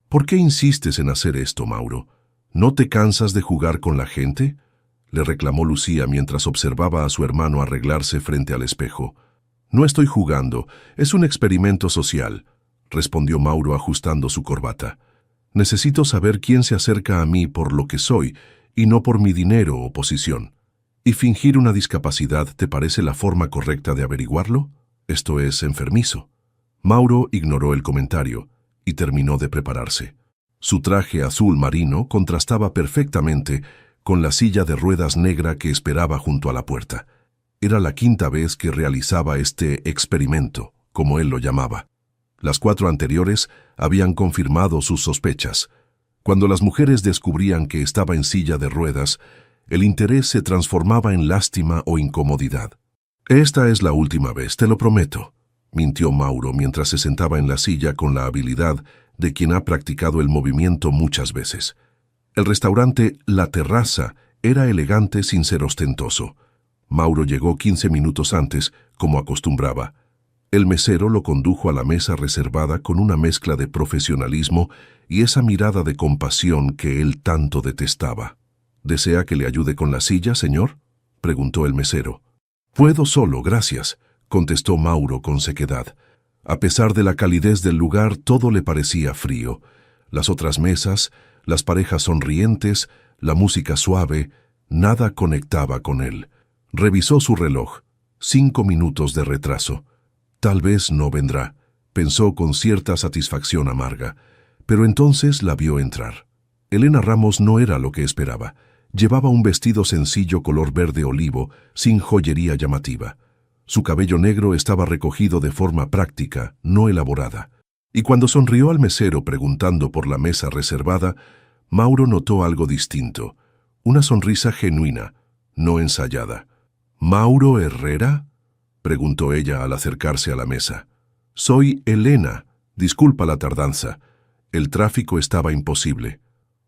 ¿Por qué insistes en hacer esto, Mauro? ¿No te cansas de jugar con la gente?, le reclamó Lucía mientras observaba a su hermano arreglarse frente al espejo. No estoy jugando, es un experimento social, respondió Mauro ajustando su corbata. Necesito saber quién se acerca a mí por lo que soy y no por mi dinero o posición. ¿Y fingir una discapacidad te parece la forma correcta de averiguarlo? Esto es enfermizo. Mauro ignoró el comentario y terminó de prepararse. Su traje azul marino contrastaba perfectamente con la silla de ruedas negra que esperaba junto a la puerta. Era la quinta vez que realizaba este experimento, como él lo llamaba. Las 4 anteriores habían confirmado sus sospechas. Cuando las mujeres descubrían que estaba en silla de ruedas, el interés se transformaba en lástima o incomodidad. «Esta es la última vez, te lo prometo», mintió Mauro mientras se sentaba en la silla con la habilidad de quien ha practicado el movimiento muchas veces. El restaurante La Terraza era elegante sin ser ostentoso. Mauro llegó 15 minutos antes, como acostumbraba. El mesero lo condujo a la mesa reservada con una mezcla de profesionalismo y esa mirada de compasión que él tanto detestaba. «¿Desea que le ayude con la silla, señor?», preguntó el mesero. «Puedo solo, gracias», contestó Mauro con sequedad. A pesar de la calidez del lugar, todo le parecía frío. Las otras mesas, las parejas sonrientes, la música suave, nada conectaba con él. Revisó su reloj. 5 minutos de retraso. Tal vez no vendrá, pensó con cierta satisfacción amarga. Pero entonces la vio entrar. Elena Ramos no era lo que esperaba. Llevaba un vestido sencillo color verde olivo, sin joyería llamativa. Su cabello negro estaba recogido de forma práctica, no elaborada. Y cuando sonrió al mesero preguntando por la mesa reservada, Mauro notó algo distinto. Una sonrisa genuina, no ensayada. «¿Mauro Herrera?», preguntó ella al acercarse a la mesa. «Soy Elena. Disculpa la tardanza. El tráfico estaba imposible».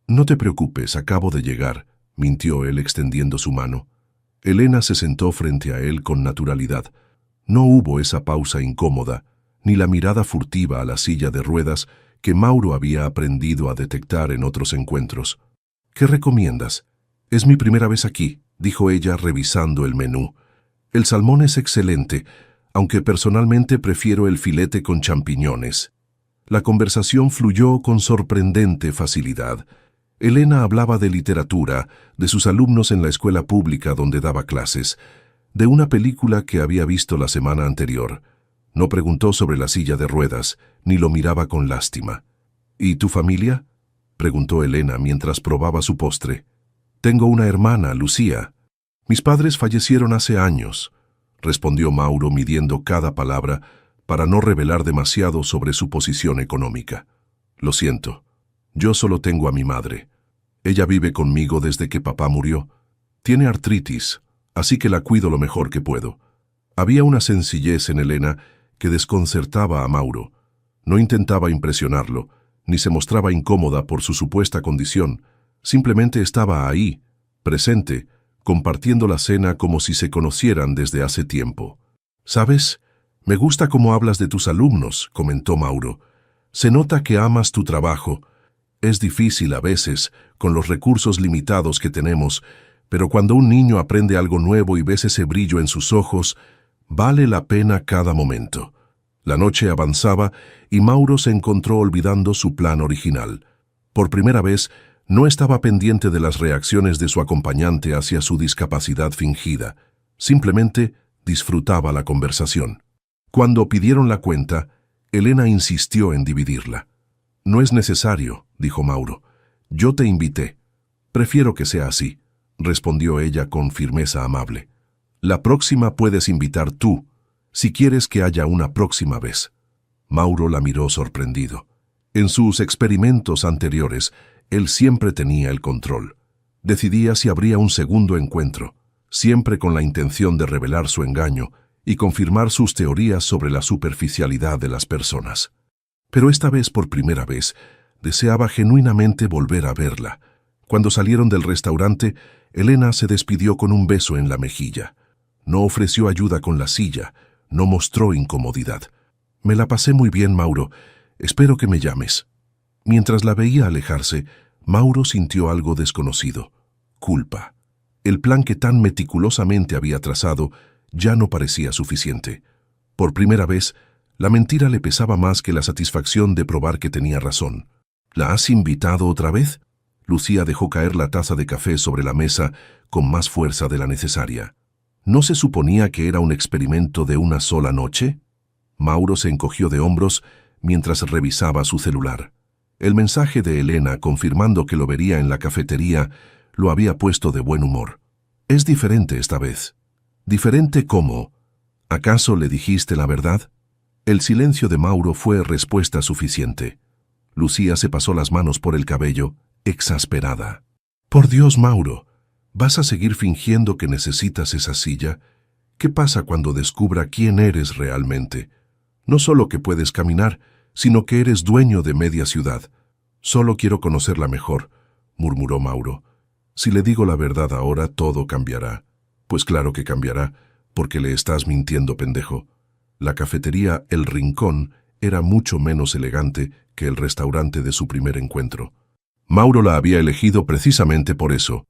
«No te preocupes, acabo de llegar», mintió él extendiendo su mano. Elena se sentó frente a él con naturalidad. No hubo esa pausa incómoda, ni la mirada furtiva a la silla de ruedas que Mauro había aprendido a detectar en otros encuentros. «¿Qué recomiendas?» «Es mi primera vez aquí», dijo ella revisando el menú. «El salmón es excelente, aunque personalmente prefiero el filete con champiñones». La conversación fluyó con sorprendente facilidad. Elena hablaba de literatura, de sus alumnos en la escuela pública donde daba clases, de una película que había visto la semana anterior. No preguntó sobre la silla de ruedas, ni lo miraba con lástima. «¿Y tu familia?», preguntó Elena mientras probaba su postre. «Tengo una hermana, Lucía. Mis padres fallecieron hace años», respondió Mauro midiendo cada palabra para no revelar demasiado sobre su posición económica. «Lo siento. Yo solo tengo a mi madre. Ella vive conmigo desde que papá murió. Tiene artritis, así que la cuido lo mejor que puedo». Había una sencillez en Elena que desconcertaba a Mauro. No intentaba impresionarlo, ni se mostraba incómoda por su supuesta condición. Simplemente estaba ahí, presente, compartiendo la cena como si se conocieran desde hace tiempo. «¿Sabes? Me gusta cómo hablas de tus alumnos», comentó Mauro. «Se nota que amas tu trabajo. Es difícil a veces, con los recursos limitados que tenemos, pero cuando un niño aprende algo nuevo y ves ese brillo en sus ojos, vale la pena cada momento». La noche avanzaba y Mauro se encontró olvidando su plan original. Por primera vez, no estaba pendiente de las reacciones de su acompañante hacia su discapacidad fingida. Simplemente disfrutaba la conversación. Cuando pidieron la cuenta, Elena insistió en dividirla. «No es necesario», dijo Mauro. «Yo te invité». «Prefiero que sea así», respondió ella con firmeza amable. «La próxima puedes invitar tú, si quieres que haya una próxima vez». Mauro la miró sorprendido. En sus experimentos anteriores, él siempre tenía el control. Decidía si habría un segundo encuentro, siempre con la intención de revelar su engaño y confirmar sus teorías sobre la superficialidad de las personas. Pero esta vez, por primera vez, deseaba genuinamente volver a verla. Cuando salieron del restaurante, Elena se despidió con un beso en la mejilla. No ofreció ayuda con la silla, no mostró incomodidad. «Me la pasé muy bien, Mauro. Espero que me llames». Mientras la veía alejarse, Mauro sintió algo desconocido: culpa. El plan que tan meticulosamente había trazado ya no parecía suficiente. Por primera vez, la mentira le pesaba más que la satisfacción de probar que tenía razón. ¿La has invitado otra vez? Lucía dejó caer la taza de café sobre la mesa con más fuerza de la necesaria. ¿No se suponía que era un experimento de una sola noche? Mauro se encogió de hombros mientras revisaba su celular. El mensaje de Elena, confirmando que lo vería en la cafetería, lo había puesto de buen humor. Es diferente esta vez. ¿Diferente cómo? ¿Acaso le dijiste la verdad? El silencio de Mauro fue respuesta suficiente. Lucía se pasó las manos por el cabello, exasperada. Por Dios, Mauro, ¿vas a seguir fingiendo que necesitas esa silla? ¿Qué pasa cuando descubra quién eres realmente? No solo que puedes caminar, sino que eres dueño de media ciudad. Solo quiero conocerla mejor, murmuró Mauro. Si le digo la verdad ahora, todo cambiará. Pues claro que cambiará, porque le estás mintiendo, pendejo. La cafetería El Rincón era mucho menos elegante que el restaurante de su primer encuentro. Mauro la había elegido precisamente por eso.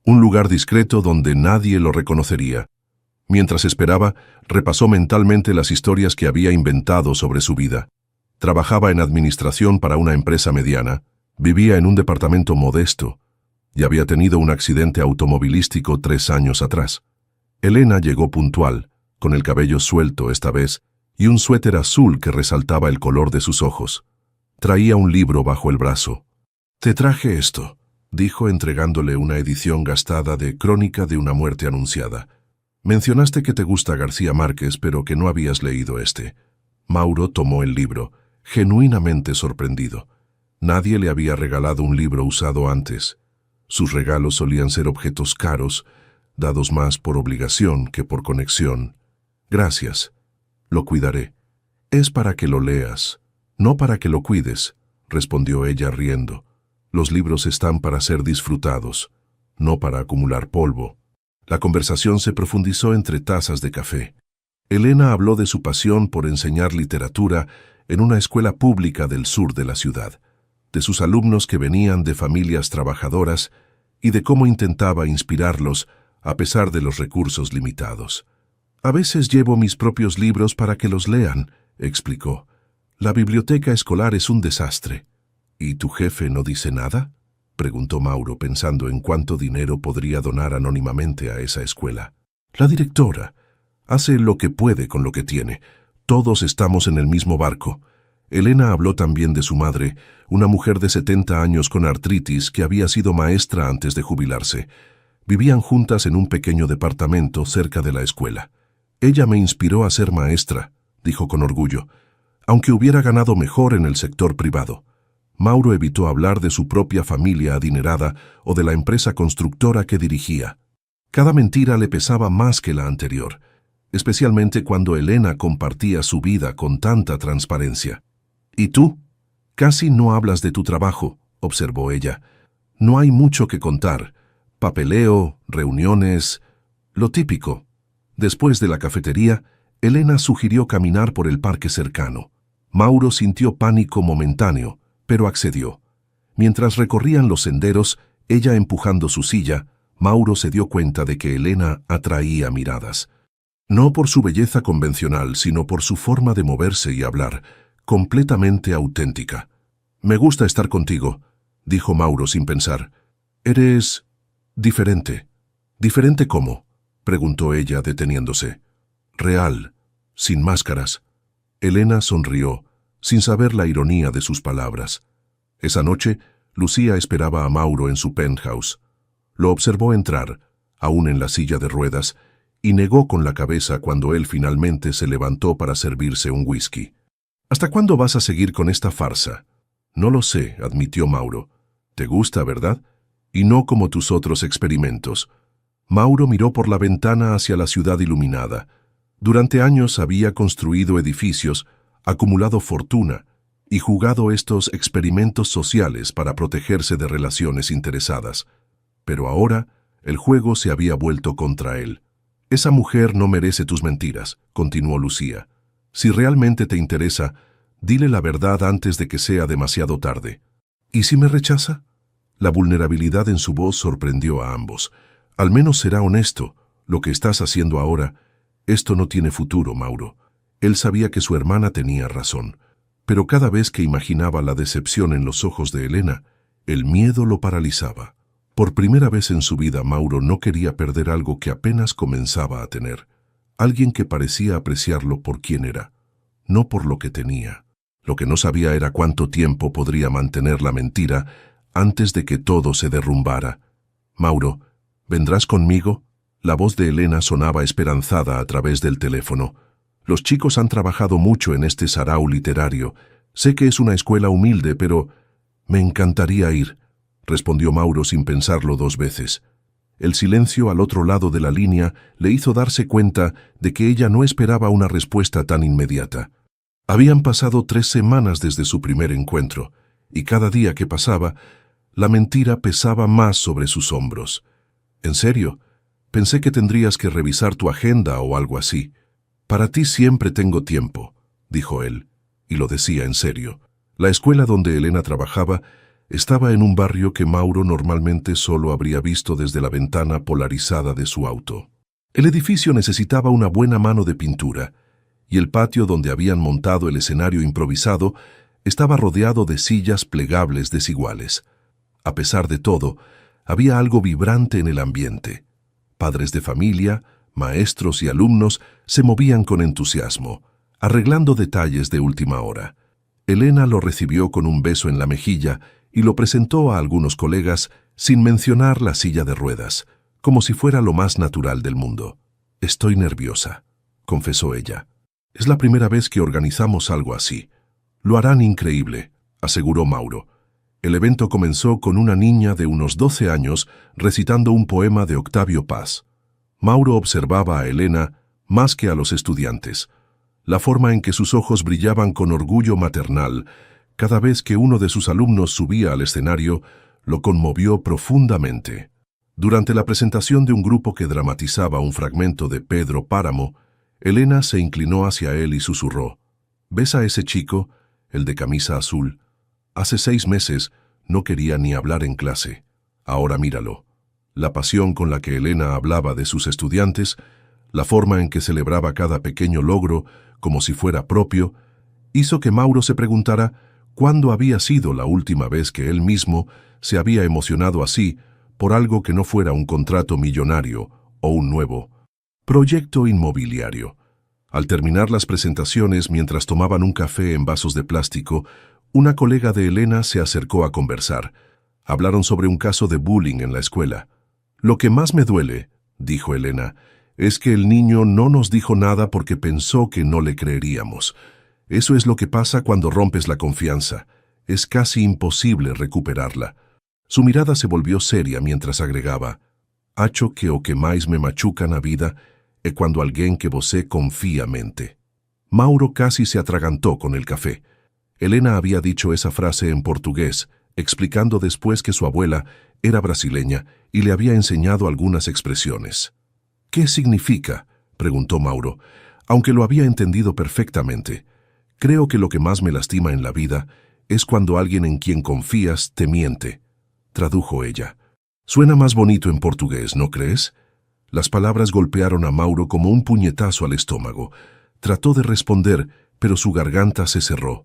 Un lugar discreto donde nadie lo reconocería. Mientras esperaba, repasó mentalmente las historias que había inventado sobre su vida. Trabajaba en administración para una empresa mediana, vivía en un departamento modesto y había tenido un accidente automovilístico 3 años atrás. Elena llegó puntual, con el cabello suelto esta vez y un suéter azul que resaltaba el color de sus ojos. Traía un libro bajo el brazo. «Te traje esto», dijo entregándole una edición gastada de Crónica de una muerte anunciada. «Mencionaste que te gusta García Márquez, pero que no habías leído este». Mauro tomó el libro, genuinamente sorprendido. Nadie le había regalado un libro usado antes. Sus regalos solían ser objetos caros, dados más por obligación que por conexión. «Gracias. Lo cuidaré». «Es para que lo leas, no para que lo cuides», respondió ella riendo. «Los libros están para ser disfrutados, no para acumular polvo». La conversación se profundizó entre tazas de café. Elena habló de su pasión por enseñar literatura en una escuela pública del sur de la ciudad, de sus alumnos que venían de familias trabajadoras y de cómo intentaba inspirarlos a pesar de los recursos limitados. «A veces llevo mis propios libros para que los lean», explicó. «La biblioteca escolar es un desastre». «¿Y tu jefe no dice nada?», preguntó Mauro, pensando en cuánto dinero podría donar anónimamente a esa escuela. «La directora hace lo que puede con lo que tiene. Todos estamos en el mismo barco». Elena habló también de su madre, una mujer de 70 años con artritis que había sido maestra antes de jubilarse. Vivían juntas en un pequeño departamento cerca de la escuela. «Ella me inspiró a ser maestra», dijo con orgullo, «aunque hubiera ganado mejor en el sector privado». Mauro evitó hablar de su propia familia adinerada o de la empresa constructora que dirigía. Cada mentira le pesaba más que la anterior, especialmente cuando Elena compartía su vida con tanta transparencia. «¿Y tú? Casi no hablas de tu trabajo», observó ella. «No hay mucho que contar. Papeleo, reuniones, lo típico». Después de la cafetería, Elena sugirió caminar por el parque cercano. Mauro sintió pánico momentáneo, pero accedió. Mientras recorrían los senderos, ella empujando su silla, Mauro se dio cuenta de que Elena atraía miradas. No por su belleza convencional, sino por su forma de moverse y hablar, completamente auténtica. «Me gusta estar contigo», dijo Mauro sin pensar. «Eres diferente». «¿Diferente cómo?», preguntó ella deteniéndose. «Real, sin máscaras». Elena sonrió, sin saber la ironía de sus palabras. Esa noche, Lucía esperaba a Mauro en su penthouse. Lo observó entrar, aún en la silla de ruedas, y negó con la cabeza cuando él finalmente se levantó para servirse un whisky. «¿Hasta cuándo vas a seguir con esta farsa?» «No lo sé», admitió Mauro. «Te gusta, ¿verdad? Y no como tus otros experimentos». Mauro miró por la ventana hacia la ciudad iluminada. Durante años había construido edificios, acumulado fortuna y jugado estos experimentos sociales para protegerse de relaciones interesadas. Pero ahora el juego se había vuelto contra él. «Esa mujer no merece tus mentiras», continuó Lucía. «Si realmente te interesa, dile la verdad antes de que sea demasiado tarde». ¿Y si me rechaza? La vulnerabilidad en su voz sorprendió a ambos. Al menos será honesto. Lo que estás haciendo ahora, esto no tiene futuro, Mauro. Él sabía que su hermana tenía razón, pero cada vez que imaginaba la decepción en los ojos de Elena, el miedo lo paralizaba. Por primera vez en su vida, Mauro no quería perder algo que apenas comenzaba a tener. Alguien que parecía apreciarlo por quien era, no por lo que tenía. Lo que no sabía era cuánto tiempo podría mantener la mentira antes de que todo se derrumbara. «Mauro, ¿vendrás conmigo?». La voz de Elena sonaba esperanzada a través del teléfono. «Los chicos han trabajado mucho en este sarao literario. Sé que es una escuela humilde, pero me encantaría ir», respondió Mauro sin pensarlo 2 veces. El silencio al otro lado de la línea le hizo darse cuenta de que ella no esperaba una respuesta tan inmediata. Habían pasado 3 semanas desde su primer encuentro, y cada día que pasaba, la mentira pesaba más sobre sus hombros. «¿En serio? Pensé que tendrías que revisar tu agenda o algo así». «Para ti siempre tengo tiempo», dijo él, y lo decía en serio. La escuela donde Elena trabajaba estaba en un barrio que Mauro normalmente solo habría visto desde la ventana polarizada de su auto. El edificio necesitaba una buena mano de pintura, y el patio donde habían montado el escenario improvisado estaba rodeado de sillas plegables desiguales. A pesar de todo, había algo vibrante en el ambiente. Padres de familia, maestros y alumnos se movían con entusiasmo, arreglando detalles de última hora. Elena lo recibió con un beso en la mejilla y lo presentó a algunos colegas sin mencionar la silla de ruedas, como si fuera lo más natural del mundo. «Estoy nerviosa», confesó ella. «Es la primera vez que organizamos algo así. Lo harán increíble», aseguró Mauro. El evento comenzó con una niña de unos 12 años recitando un poema de Octavio Paz. Mauro observaba a Elena más que a los estudiantes. La forma en que sus ojos brillaban con orgullo maternal cada vez que uno de sus alumnos subía al escenario lo conmovió profundamente. Durante la presentación de un grupo que dramatizaba un fragmento de Pedro Páramo, Elena se inclinó hacia él y susurró: «¿Ves a ese chico, el de camisa azul? Hace 6 meses no quería ni hablar en clase. Ahora míralo». La pasión con la que Elena hablaba de sus estudiantes, la forma en que celebraba cada pequeño logro como si fuera propio, hizo que Mauro se preguntara cuándo había sido la última vez que él mismo se había emocionado así por algo que no fuera un contrato millonario o un nuevo proyecto inmobiliario. Al terminar las presentaciones, mientras tomaban un café en vasos de plástico, una colega de Elena se acercó a conversar. Hablaron sobre un caso de bullying en la escuela. «Lo que más me duele», dijo Elena, «es que el niño no nos dijo nada porque pensó que no le creeríamos. Eso es lo que pasa cuando rompes la confianza. Es casi imposible recuperarla». Su mirada se volvió seria mientras agregaba: «Acho que o que máis me machuca na vida é cuando alguén que você confía mente». Mauro casi se atragantó con el café. Elena había dicho esa frase en portugués, explicando después que su abuela era brasileña y le había enseñado algunas expresiones. «¿Qué significa?», preguntó Mauro, aunque lo había entendido perfectamente. «Creo que lo que más me lastima en la vida es cuando alguien en quien confías te miente», tradujo ella. «Suena más bonito en portugués, ¿no crees?». Las palabras golpearon a Mauro como un puñetazo al estómago. Trató de responder, pero su garganta se cerró.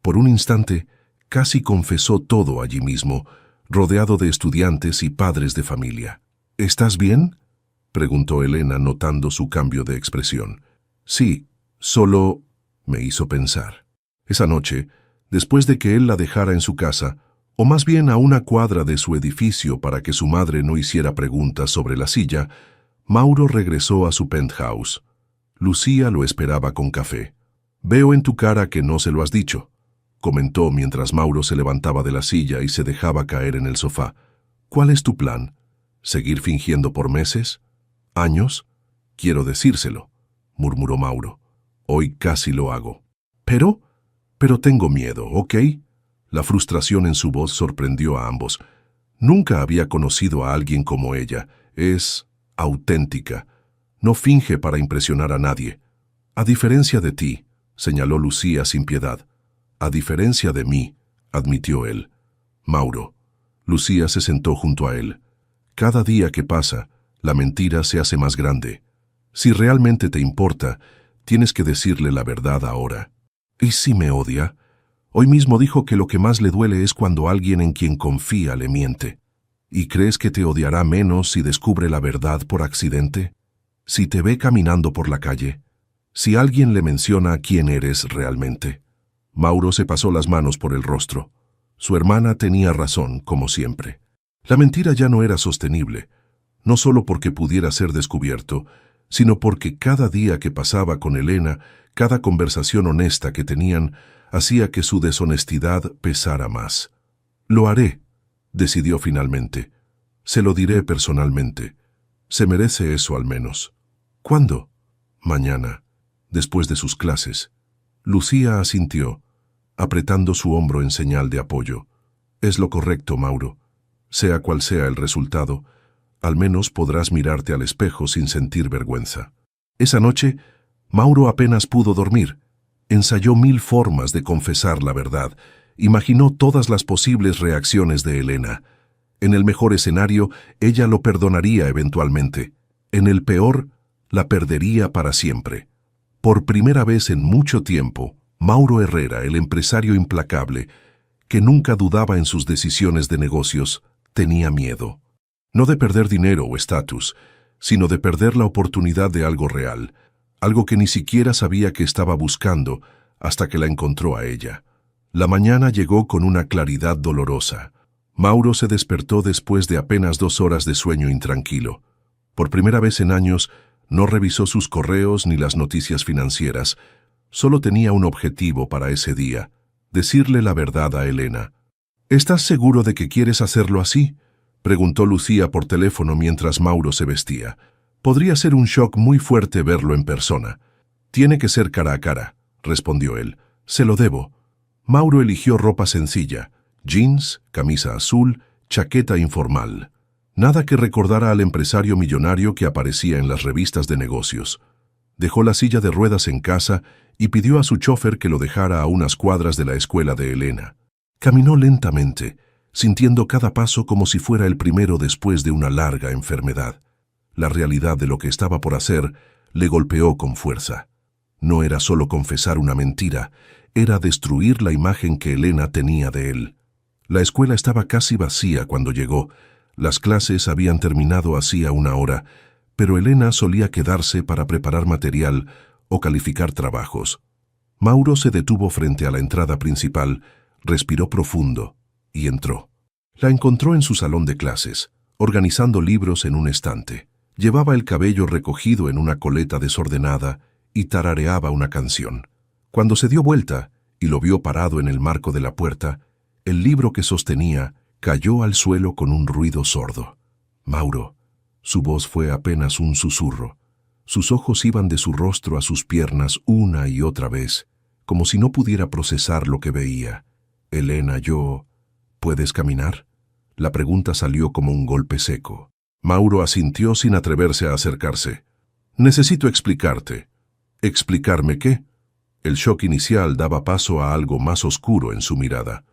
Por un instante, casi confesó todo allí mismo, rodeado de estudiantes y padres de familia. «¿Estás bien?», preguntó Elena, notando su cambio de expresión. «Sí, solo…», me hizo pensar. Esa noche, después de que él la dejara en su casa, o más bien a una cuadra de su edificio para que su madre no hiciera preguntas sobre la silla, Mauro regresó a su penthouse. Lucía lo esperaba con café. «Veo en tu cara que no se lo has dicho», comentó mientras Mauro se levantaba de la silla y se dejaba caer en el sofá. «¿Cuál es tu plan? ¿Seguir fingiendo por meses? ¿Años? Quiero decírselo», murmuró Mauro. «Hoy casi lo hago». Pero tengo miedo, ¿ok?». La frustración en su voz sorprendió a ambos. Nunca había conocido a alguien como ella. Es auténtica. No finge para impresionar a nadie. «A diferencia de ti», señaló Lucía sin piedad. «A diferencia de mí», admitió él. Mauro. Lucía se sentó junto a él. Cada día que pasa, la mentira se hace más grande. Si realmente te importa, tienes que decirle la verdad ahora. ¿Y si me odia? Hoy mismo dijo que lo que más le duele es cuando alguien en quien confía le miente. ¿Y crees que te odiará menos si descubre la verdad por accidente? Si te ve caminando por la calle, si alguien le menciona quién eres realmente. Mauro se pasó las manos por el rostro. Su hermana tenía razón, como siempre. La mentira ya no era sostenible, no solo porque pudiera ser descubierto, sino porque cada día que pasaba con Elena, cada conversación honesta que tenían, hacía que su deshonestidad pesara más. Lo haré, decidió finalmente. Se lo diré personalmente. Se merece eso al menos. ¿Cuándo? Mañana, después de sus clases. Lucía asintió, apretando su hombro en señal de apoyo. Es lo correcto, Mauro. Sea cual sea el resultado, al menos podrás mirarte al espejo sin sentir vergüenza. Esa noche, Mauro apenas pudo dormir. Ensayó 1000 formas de confesar la verdad. Imaginó todas las posibles reacciones de Elena. En el mejor escenario, ella lo perdonaría eventualmente. En el peor, la perdería para siempre. Por primera vez en mucho tiempo, Mauro Herrera, el empresario implacable, que nunca dudaba en sus decisiones de negocios, tenía miedo. No de perder dinero o estatus, sino de perder la oportunidad de algo real, algo que ni siquiera sabía que estaba buscando hasta que la encontró a ella. La mañana llegó con una claridad dolorosa. Mauro se despertó después de apenas 2 horas de sueño intranquilo. Por primera vez en años, no revisó sus correos ni las noticias financieras. Solo tenía un objetivo para ese día: decirle la verdad a Elena. ¿Estás seguro de que quieres hacerlo así?, preguntó Lucía por teléfono mientras Mauro se vestía. Podría ser un shock muy fuerte verlo en persona. Tiene que ser cara a cara, respondió él. Se lo debo. Mauro eligió ropa sencilla: jeans, camisa azul, chaqueta informal. Nada que recordara al empresario millonario que aparecía en las revistas de negocios. Dejó la silla de ruedas en casa y pidió a su chofer que lo dejara a unas cuadras de la escuela de Elena. Caminó lentamente, sintiendo cada paso como si fuera el primero después de una larga enfermedad. La realidad de lo que estaba por hacer le golpeó con fuerza. No era solo confesar una mentira, era destruir la imagen que Elena tenía de él. La escuela estaba casi vacía cuando llegó. Las clases habían terminado hacía 1 hora, pero Elena solía quedarse para preparar material o calificar trabajos. Mauro se detuvo frente a la entrada principal, respiró profundo y entró. La encontró en su salón de clases, organizando libros en un estante. Llevaba el cabello recogido en una coleta desordenada y tarareaba una canción. Cuando se dio vuelta y lo vio parado en el marco de la puerta, el libro que sostenía cayó al suelo con un ruido sordo. Mauro. Su voz fue apenas un susurro. Sus ojos iban de su rostro a sus piernas una y otra vez, como si no pudiera procesar lo que veía. Elena, ¿puedes caminar? La pregunta salió como un golpe seco. Mauro asintió sin atreverse a acercarse. Necesito explicarte. ¿Explicarme qué? El shock inicial daba paso a algo más oscuro en su mirada.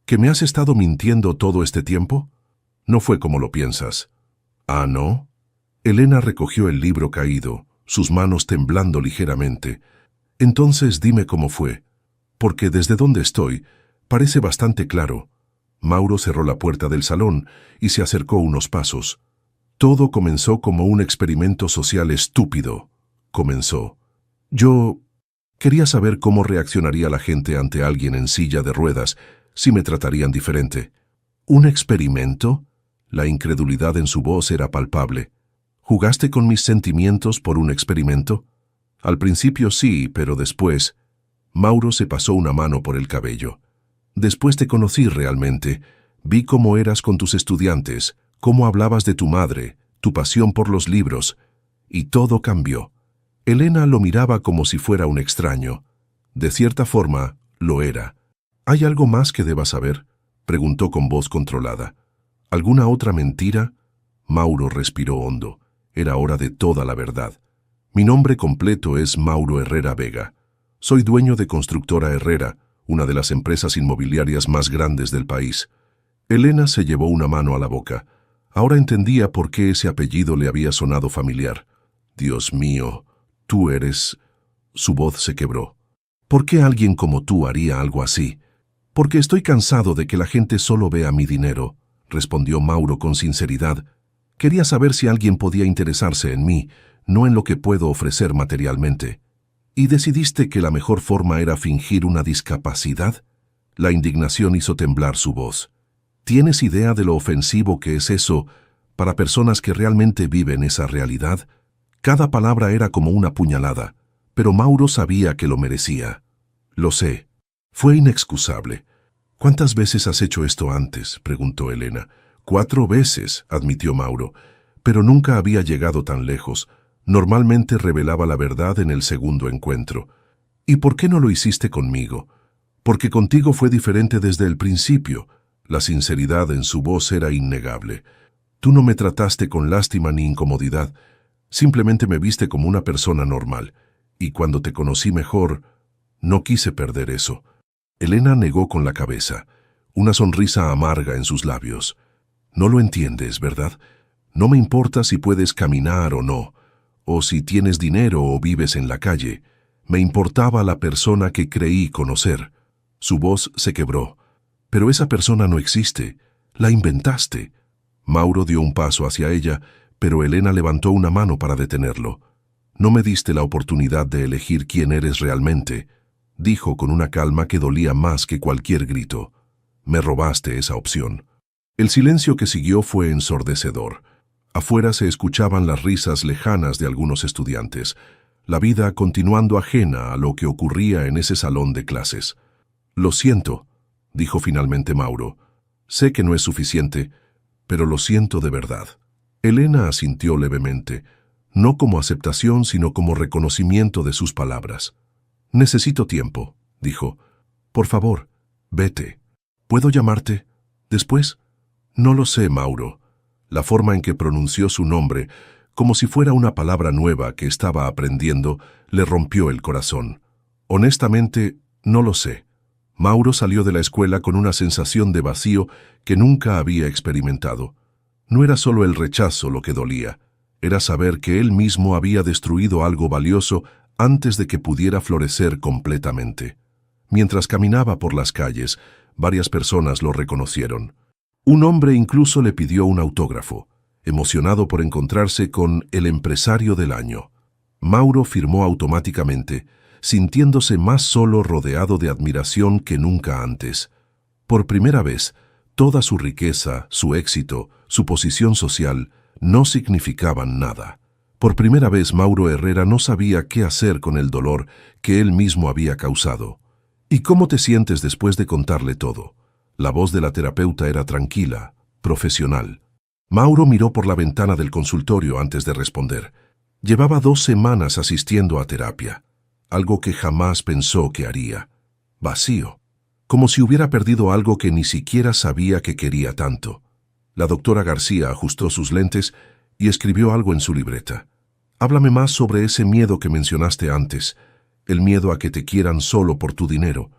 ¿Que me has estado mintiendo todo este tiempo? No fue como lo piensas. ¿Ah, no? Elena recogió el libro caído, sus manos temblando ligeramente. Entonces dime cómo fue, porque desde donde estoy parece bastante claro. Mauro cerró la puerta del salón y se acercó unos pasos. Todo comenzó como un experimento social estúpido. Comenzó. Yo quería saber cómo reaccionaría la gente ante alguien en silla de ruedas, si me tratarían diferente. ¿Un experimento? La incredulidad en su voz era palpable. ¿Jugaste con mis sentimientos por un experimento? Al principio sí, pero después... Mauro se pasó una mano por el cabello. Después te conocí realmente. Vi cómo eras con tus estudiantes, cómo hablabas de tu madre, tu pasión por los libros, y todo cambió. Elena lo miraba como si fuera un extraño. De cierta forma, lo era. ¿Hay algo más que deba saber?, preguntó con voz controlada. ¿Alguna otra mentira? Mauro respiró hondo. Era hora de toda la verdad. Mi nombre completo es Mauro Herrera Vega. Soy dueño de Constructora Herrera, una de las empresas inmobiliarias más grandes del país. Elena se llevó una mano a la boca. Ahora entendía por qué ese apellido le había sonado familiar. Dios mío, tú eres... Su voz se quebró. ¿Por qué alguien como tú haría algo así? Porque estoy cansado de que la gente solo vea mi dinero, respondió Mauro con sinceridad. Quería saber si alguien podía interesarse en mí, no en lo que puedo ofrecer materialmente. ¿Y decidiste que la mejor forma era fingir una discapacidad? La indignación hizo temblar su voz. ¿Tienes idea de lo ofensivo que es eso para personas que realmente viven esa realidad? Cada palabra era como una puñalada, pero Mauro sabía que lo merecía. Lo sé. Fue inexcusable. ¿Cuántas veces has hecho esto antes?, preguntó Elena. 4 veces, admitió Mauro, pero nunca había llegado tan lejos. Normalmente revelaba la verdad en el segundo encuentro. ¿Y por qué no lo hiciste conmigo? Porque contigo fue diferente desde el principio. La sinceridad en su voz era innegable. Tú no me trataste con lástima ni incomodidad. Simplemente me viste como una persona normal. Y cuando te conocí mejor, no quise perder eso. Elena negó con la cabeza, una sonrisa amarga en sus labios. No lo entiendes, ¿verdad? No me importa si puedes caminar o no, o si tienes dinero o vives en la calle. Me importaba la persona que creí conocer. Su voz se quebró. Pero esa persona no existe. La inventaste. Mauro dio un paso hacia ella, pero Elena levantó una mano para detenerlo. No me diste la oportunidad de elegir quién eres realmente, dijo con una calma que dolía más que cualquier grito. Me robaste esa opción. El silencio que siguió fue ensordecedor. Afuera se escuchaban las risas lejanas de algunos estudiantes, la vida continuando ajena a lo que ocurría en ese salón de clases. Lo siento, dijo finalmente Mauro. Sé que no es suficiente, pero lo siento de verdad. Elena asintió levemente, no como aceptación, sino como reconocimiento de sus palabras. Necesito tiempo, dijo. Por favor, vete. ¿Puedo llamarte después? No lo sé, Mauro. La forma en que pronunció su nombre, como si fuera una palabra nueva que estaba aprendiendo, le rompió el corazón. Honestamente, no lo sé. Mauro salió de la escuela con una sensación de vacío que nunca había experimentado. No era solo el rechazo lo que dolía, era saber que él mismo había destruido algo valioso antes de que pudiera florecer completamente. Mientras caminaba por las calles, varias personas lo reconocieron. Un hombre incluso le pidió un autógrafo, emocionado por encontrarse con el empresario del año. Mauro firmó automáticamente, sintiéndose más solo, rodeado de admiración que nunca antes. Por primera vez, toda su riqueza, su éxito, su posición social, no significaban nada. Por primera vez Mauro Herrera no sabía qué hacer con el dolor que él mismo había causado. ¿Y cómo te sientes después de contarle todo? La voz de la terapeuta era tranquila, profesional. Mauro miró por la ventana del consultorio antes de responder. Llevaba 2 semanas asistiendo a terapia, algo que jamás pensó que haría. Vacío, como si hubiera perdido algo que ni siquiera sabía que quería tanto. La doctora García ajustó sus lentes y escribió algo en su libreta. Háblame más sobre ese miedo que mencionaste antes, el miedo a que te quieran solo por tu dinero.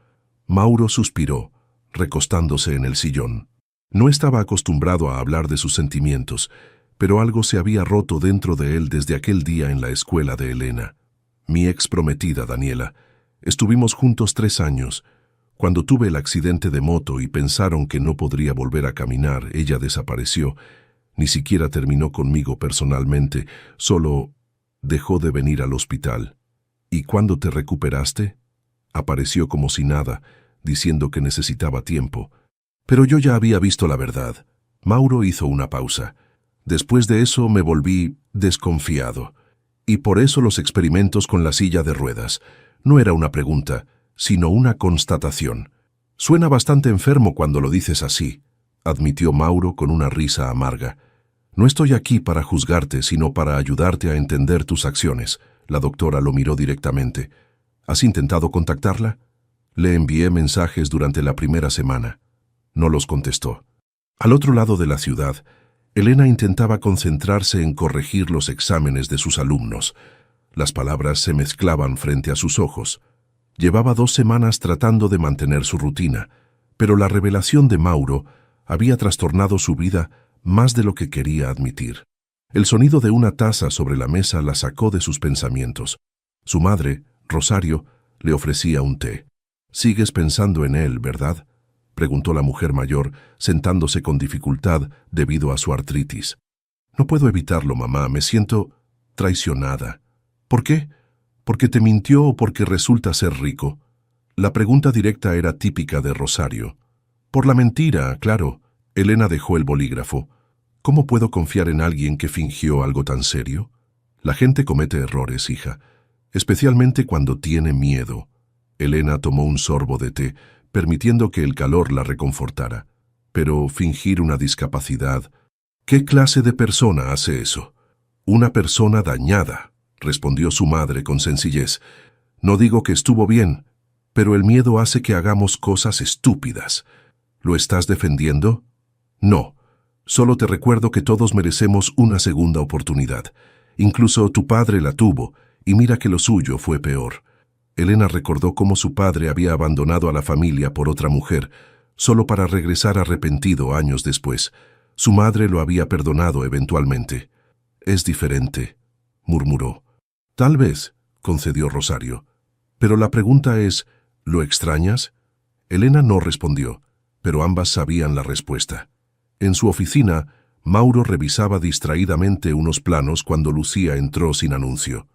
Mauro suspiró, recostándose en el sillón. No estaba acostumbrado a hablar de sus sentimientos, pero algo se había roto dentro de él desde aquel día en la escuela de Elena. Mi ex prometida, Daniela. Estuvimos juntos 3 años. Cuando tuve el accidente de moto y pensaron que no podría volver a caminar, ella desapareció. Ni siquiera terminó conmigo personalmente, solo dejó de venir al hospital. ¿Y cuándo te recuperaste? Apareció como si nada, diciendo que necesitaba tiempo. Pero yo ya había visto la verdad. Mauro hizo una pausa. Después de eso me volví desconfiado. Y por eso los experimentos con la silla de ruedas. No era una pregunta, sino una constatación. Suena bastante enfermo cuando lo dices así, admitió Mauro con una risa amarga. No estoy aquí para juzgarte, sino para ayudarte a entender tus acciones. La doctora lo miró directamente. ¿Has intentado contactarla? Le envié mensajes durante la primera semana. No los contestó. Al otro lado de la ciudad, Elena intentaba concentrarse en corregir los exámenes de sus alumnos. Las palabras se mezclaban frente a sus ojos. Llevaba 2 semanas tratando de mantener su rutina, pero la revelación de Mauro había trastornado su vida más de lo que quería admitir. El sonido de una taza sobre la mesa la sacó de sus pensamientos. Su madre, Rosario, le ofrecía un té. «¿Sigues pensando en él, verdad?», preguntó la mujer mayor, sentándose con dificultad debido a su artritis. «No puedo evitarlo, mamá, me siento traicionada». «¿Por qué? ¿Porque te mintió o porque resulta ser rico?». La pregunta directa era típica de Rosario. «Por la mentira, claro». Elena dejó el bolígrafo. «¿Cómo puedo confiar en alguien que fingió algo tan serio?». «La gente comete errores, hija, especialmente cuando tiene miedo». Elena tomó un sorbo de té, permitiendo que el calor la reconfortara. «Pero fingir una discapacidad, ¿qué clase de persona hace eso?». «Una persona dañada», respondió su madre con sencillez. «No digo que estuvo bien, pero el miedo hace que hagamos cosas estúpidas». «¿Lo estás defendiendo?». «No. Solo te recuerdo que todos merecemos una segunda oportunidad. Incluso tu padre la tuvo, y mira que lo suyo fue peor». Elena recordó cómo su padre había abandonado a la familia por otra mujer, solo para regresar arrepentido años después. Su madre lo había perdonado eventualmente. «Es diferente», murmuró. «Tal vez», concedió Rosario. «Pero la pregunta es, ¿lo extrañas?». Elena no respondió, pero ambas sabían la respuesta. En su oficina, Mauro revisaba distraídamente unos planos cuando Lucía entró sin anuncio.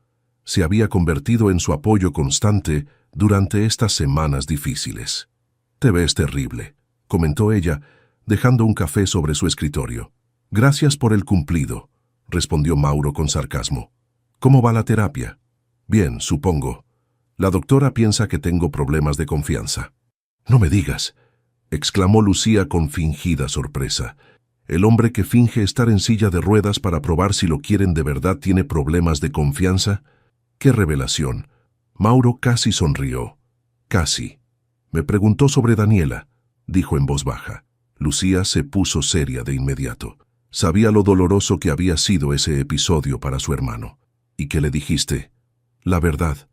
Se había convertido en su apoyo constante durante estas semanas difíciles. «Te ves terrible», comentó ella, dejando un café sobre su escritorio. «Gracias por el cumplido», respondió Mauro con sarcasmo. «¿Cómo va la terapia?». «Bien, supongo. La doctora piensa que tengo problemas de confianza». «No me digas», exclamó Lucía con fingida sorpresa. «¿El hombre que finge estar en silla de ruedas para probar si lo quieren de verdad tiene problemas de confianza?». «¡Qué revelación!». Mauro casi sonrió. «Casi». «Me preguntó sobre Daniela», dijo en voz baja. Lucía se puso seria de inmediato. Sabía lo doloroso que había sido ese episodio para su hermano. «¿Y qué le dijiste?». «La verdad,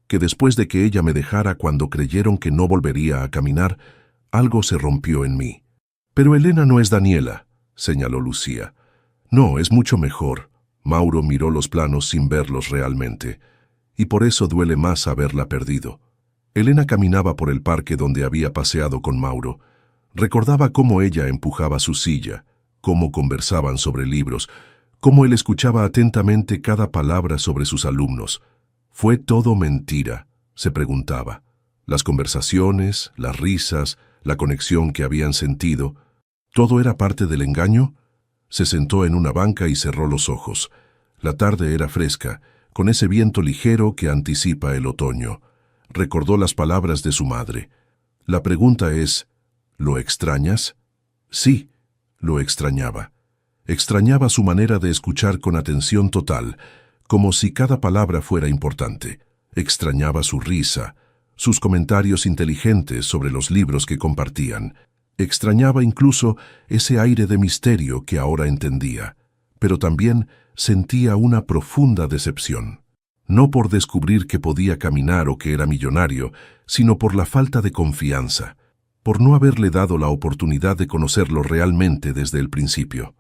que después de que ella me dejara cuando creyeron que no volvería a caminar, algo se rompió en mí». «Pero Elena no es Daniela», señaló Lucía. «No, es mucho mejor». Mauro miró los planos sin verlos realmente. «Y por eso duele más haberla perdido». Elena caminaba por el parque donde había paseado con Mauro. Recordaba cómo ella empujaba su silla, cómo conversaban sobre libros, cómo él escuchaba atentamente cada palabra sobre sus alumnos. ¿Fue todo mentira?, se preguntaba. Las conversaciones, las risas, la conexión que habían sentido, ¿todo era parte del engaño? Se sentó en una banca y cerró los ojos. La tarde era fresca, con ese viento ligero que anticipa el otoño. Recordó las palabras de su madre. La pregunta es, ¿lo extrañas? Sí, lo extrañaba. Extrañaba su manera de escuchar con atención total, como si cada palabra fuera importante. Extrañaba su risa, sus comentarios inteligentes sobre los libros que compartían. Extrañaba incluso ese aire de misterio que ahora entendía, pero también sentía una profunda decepción. No por descubrir que podía caminar o que era millonario, sino por la falta de confianza, por no haberle dado la oportunidad de conocerlo realmente desde el principio.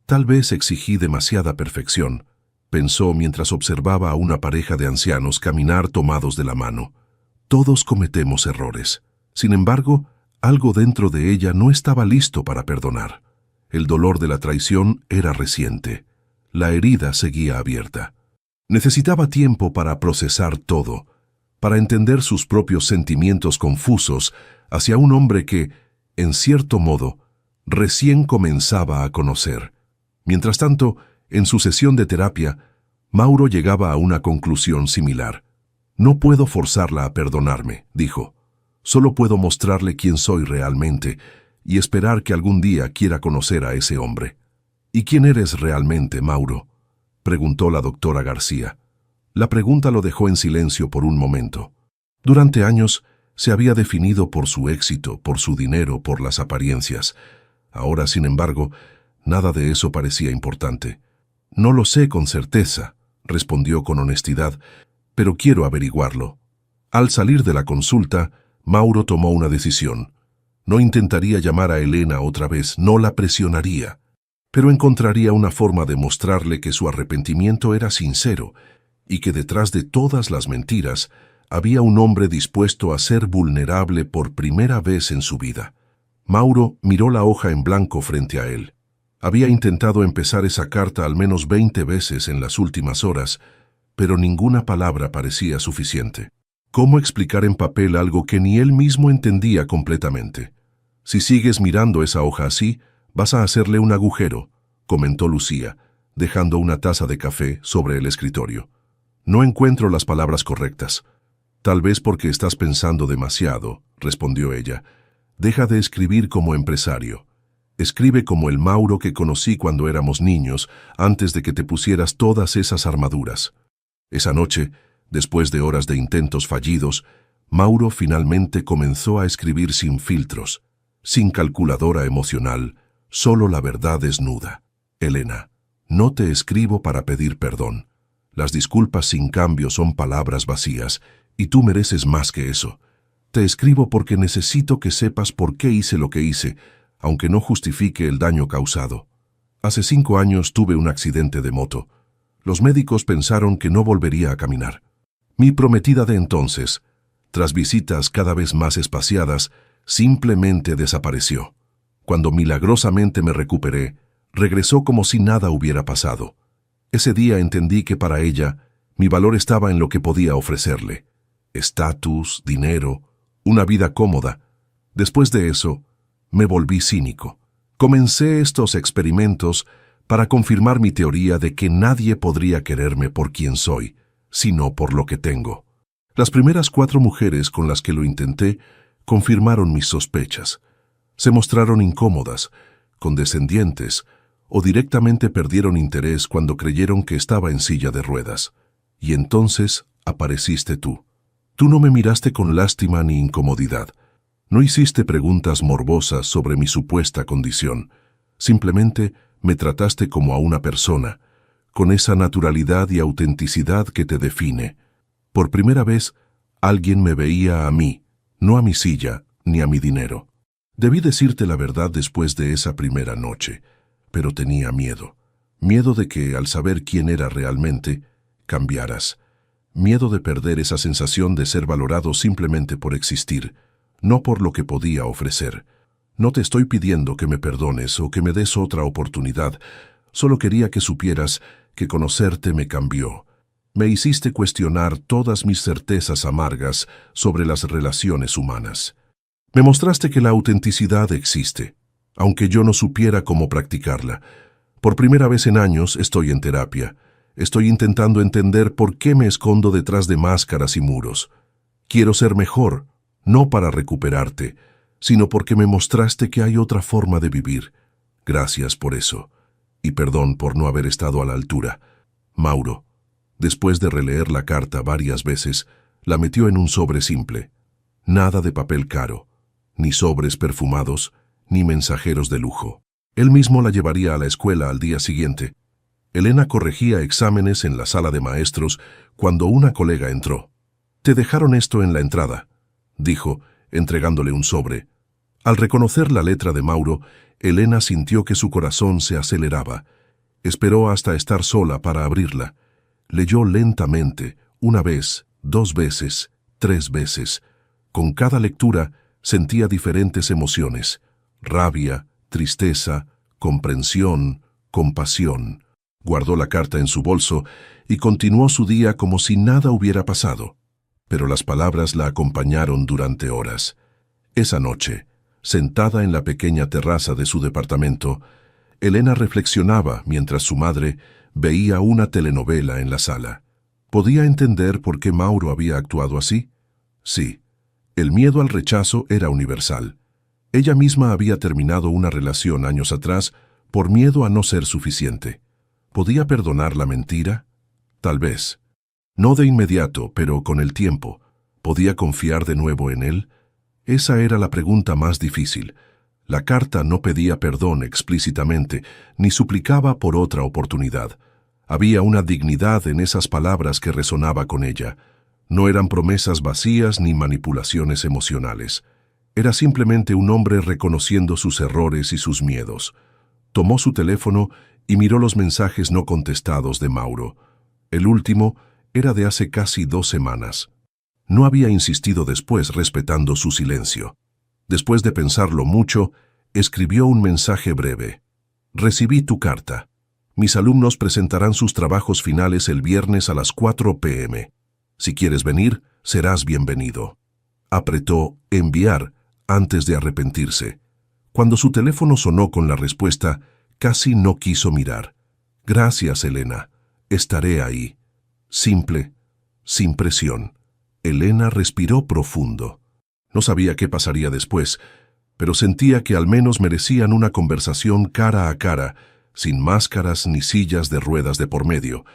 Tal vez exigí demasiada perfección, pensó mientras observaba a una pareja de ancianos caminar tomados de la mano. Todos cometemos errores. Sin embargo, algo dentro de ella no estaba listo para perdonar. El dolor de la traición era reciente. La herida seguía abierta. Necesitaba tiempo para procesar todo, para entender sus propios sentimientos confusos hacia un hombre que, en cierto modo, recién comenzaba a conocer. Mientras tanto, en su sesión de terapia, Mauro llegaba a una conclusión similar. «No puedo forzarla a perdonarme», dijo. «Solo puedo mostrarle quién soy realmente y esperar que algún día quiera conocer a ese hombre». «¿Y quién eres realmente, Mauro?», preguntó la doctora García. La pregunta lo dejó en silencio por un momento. Durante años se había definido por su éxito, por su dinero, por las apariencias. Ahora, sin embargo, nada de eso parecía importante. «No lo sé con certeza», respondió con honestidad, «pero quiero averiguarlo». Al salir de la consulta, Mauro tomó una decisión. No intentaría llamar a Elena otra vez, no la presionaría, pero encontraría una forma de mostrarle que su arrepentimiento era sincero y que detrás de todas las mentiras había un hombre dispuesto a ser vulnerable por primera vez en su vida. Mauro miró la hoja en blanco frente a él. Había intentado empezar esa carta al menos 20 veces en las últimas horas, pero ninguna palabra parecía suficiente. ¿Cómo explicar en papel algo que ni él mismo entendía completamente? Si sigues mirando esa hoja así, vas a hacerle un agujero, comentó Lucía, dejando una taza de café sobre el escritorio. No encuentro las palabras correctas. Tal vez porque estás pensando demasiado, respondió ella. Deja de escribir como empresario. Escribe como el Mauro que conocí cuando éramos niños, antes de que te pusieras todas esas armaduras. Esa noche, después de horas de intentos fallidos, Mauro finalmente comenzó a escribir sin filtros, sin calculadora emocional, solo la verdad desnuda. Elena, no te escribo para pedir perdón. Las disculpas sin cambio son palabras vacías, y tú mereces más que eso. Te escribo porque necesito que sepas por qué hice lo que hice, aunque no justifique el daño causado. Hace 5 años tuve un accidente de moto. Los médicos pensaron que no volvería a caminar. Mi prometida de entonces, tras visitas cada vez más espaciadas, simplemente desapareció. Cuando milagrosamente me recuperé, regresó como si nada hubiera pasado. Ese día entendí que para ella, mi valor estaba en lo que podía ofrecerle. Estatus, dinero, una vida cómoda. Después de eso, me volví cínico. Comencé estos experimentos para confirmar mi teoría de que nadie podría quererme por quien soy, sino por lo que tengo. Las primeras 4 mujeres con las que lo intenté confirmaron mis sospechas. Se mostraron incómodas, condescendientes, o directamente perdieron interés cuando creyeron que estaba en silla de ruedas. Y entonces apareciste tú. Tú no me miraste con lástima ni incomodidad. No hiciste preguntas morbosas sobre mi supuesta condición. Simplemente me trataste como a una persona, con esa naturalidad y autenticidad que te define. Por primera vez, alguien me veía a mí, no a mi silla ni a mi dinero. Debí decirte la verdad después de esa primera noche, pero tenía miedo. Miedo de que, al saber quién era realmente, cambiaras. Miedo de perder esa sensación de ser valorado simplemente por existir, no por lo que podía ofrecer. No te estoy pidiendo que me perdones o que me des otra oportunidad. Solo quería que supieras que conocerte me cambió. Me hiciste cuestionar todas mis certezas amargas sobre las relaciones humanas. Me mostraste que la autenticidad existe, aunque yo no supiera cómo practicarla. Por primera vez en años estoy en terapia. Estoy intentando entender por qué me escondo detrás de máscaras y muros. Quiero ser mejor, no para recuperarte, sino porque me mostraste que hay otra forma de vivir. Gracias por eso. Y perdón por no haber estado a la altura. Mauro, después de releer la carta varias veces, la metió en un sobre simple. Nada de papel caro, ni sobres perfumados, ni mensajeros de lujo. Él mismo la llevaría a la escuela al día siguiente. Elena corregía exámenes en la sala de maestros cuando una colega entró. «Te dejaron esto en la entrada», dijo, entregándole un sobre. Al reconocer la letra de Mauro, Elena sintió que su corazón se aceleraba. Esperó hasta estar sola para abrirla. Leyó lentamente, 1 vez, 2 veces, 3 veces. Con cada lectura sentía diferentes emociones: rabia, tristeza, comprensión, compasión. Guardó la carta en su bolso y continuó su día como si nada hubiera pasado. Pero las palabras la acompañaron durante horas. Esa noche, sentada en la pequeña terraza de su departamento, Elena reflexionaba mientras su madre veía una telenovela en la sala. ¿Podía entender por qué Mauro había actuado así? Sí, el miedo al rechazo era universal. Ella misma había terminado una relación años atrás por miedo a no ser suficiente. ¿Podía perdonar la mentira? Tal vez. No de inmediato, pero con el tiempo. ¿Podía confiar de nuevo en él? Esa era la pregunta más difícil. La carta no pedía perdón explícitamente, ni suplicaba por otra oportunidad. Había una dignidad en esas palabras que resonaba con ella. No eran promesas vacías ni manipulaciones emocionales. Era simplemente un hombre reconociendo sus errores y sus miedos. Tomó su teléfono y miró los mensajes no contestados de Mauro. El último era de hace casi 2 semanas. No había insistido después, respetando su silencio. Después de pensarlo mucho, escribió un mensaje breve. Recibí tu carta. Mis alumnos presentarán sus trabajos finales el viernes a las 4 p.m. Si quieres venir, serás bienvenido. Apretó enviar antes de arrepentirse. Cuando su teléfono sonó con la respuesta, casi no quiso mirar. Gracias, Elena. Estaré ahí. Simple, sin presión. Elena respiró profundo. No sabía qué pasaría después, pero sentía que al menos merecían una conversación cara a cara, sin máscaras ni sillas de ruedas de por medio.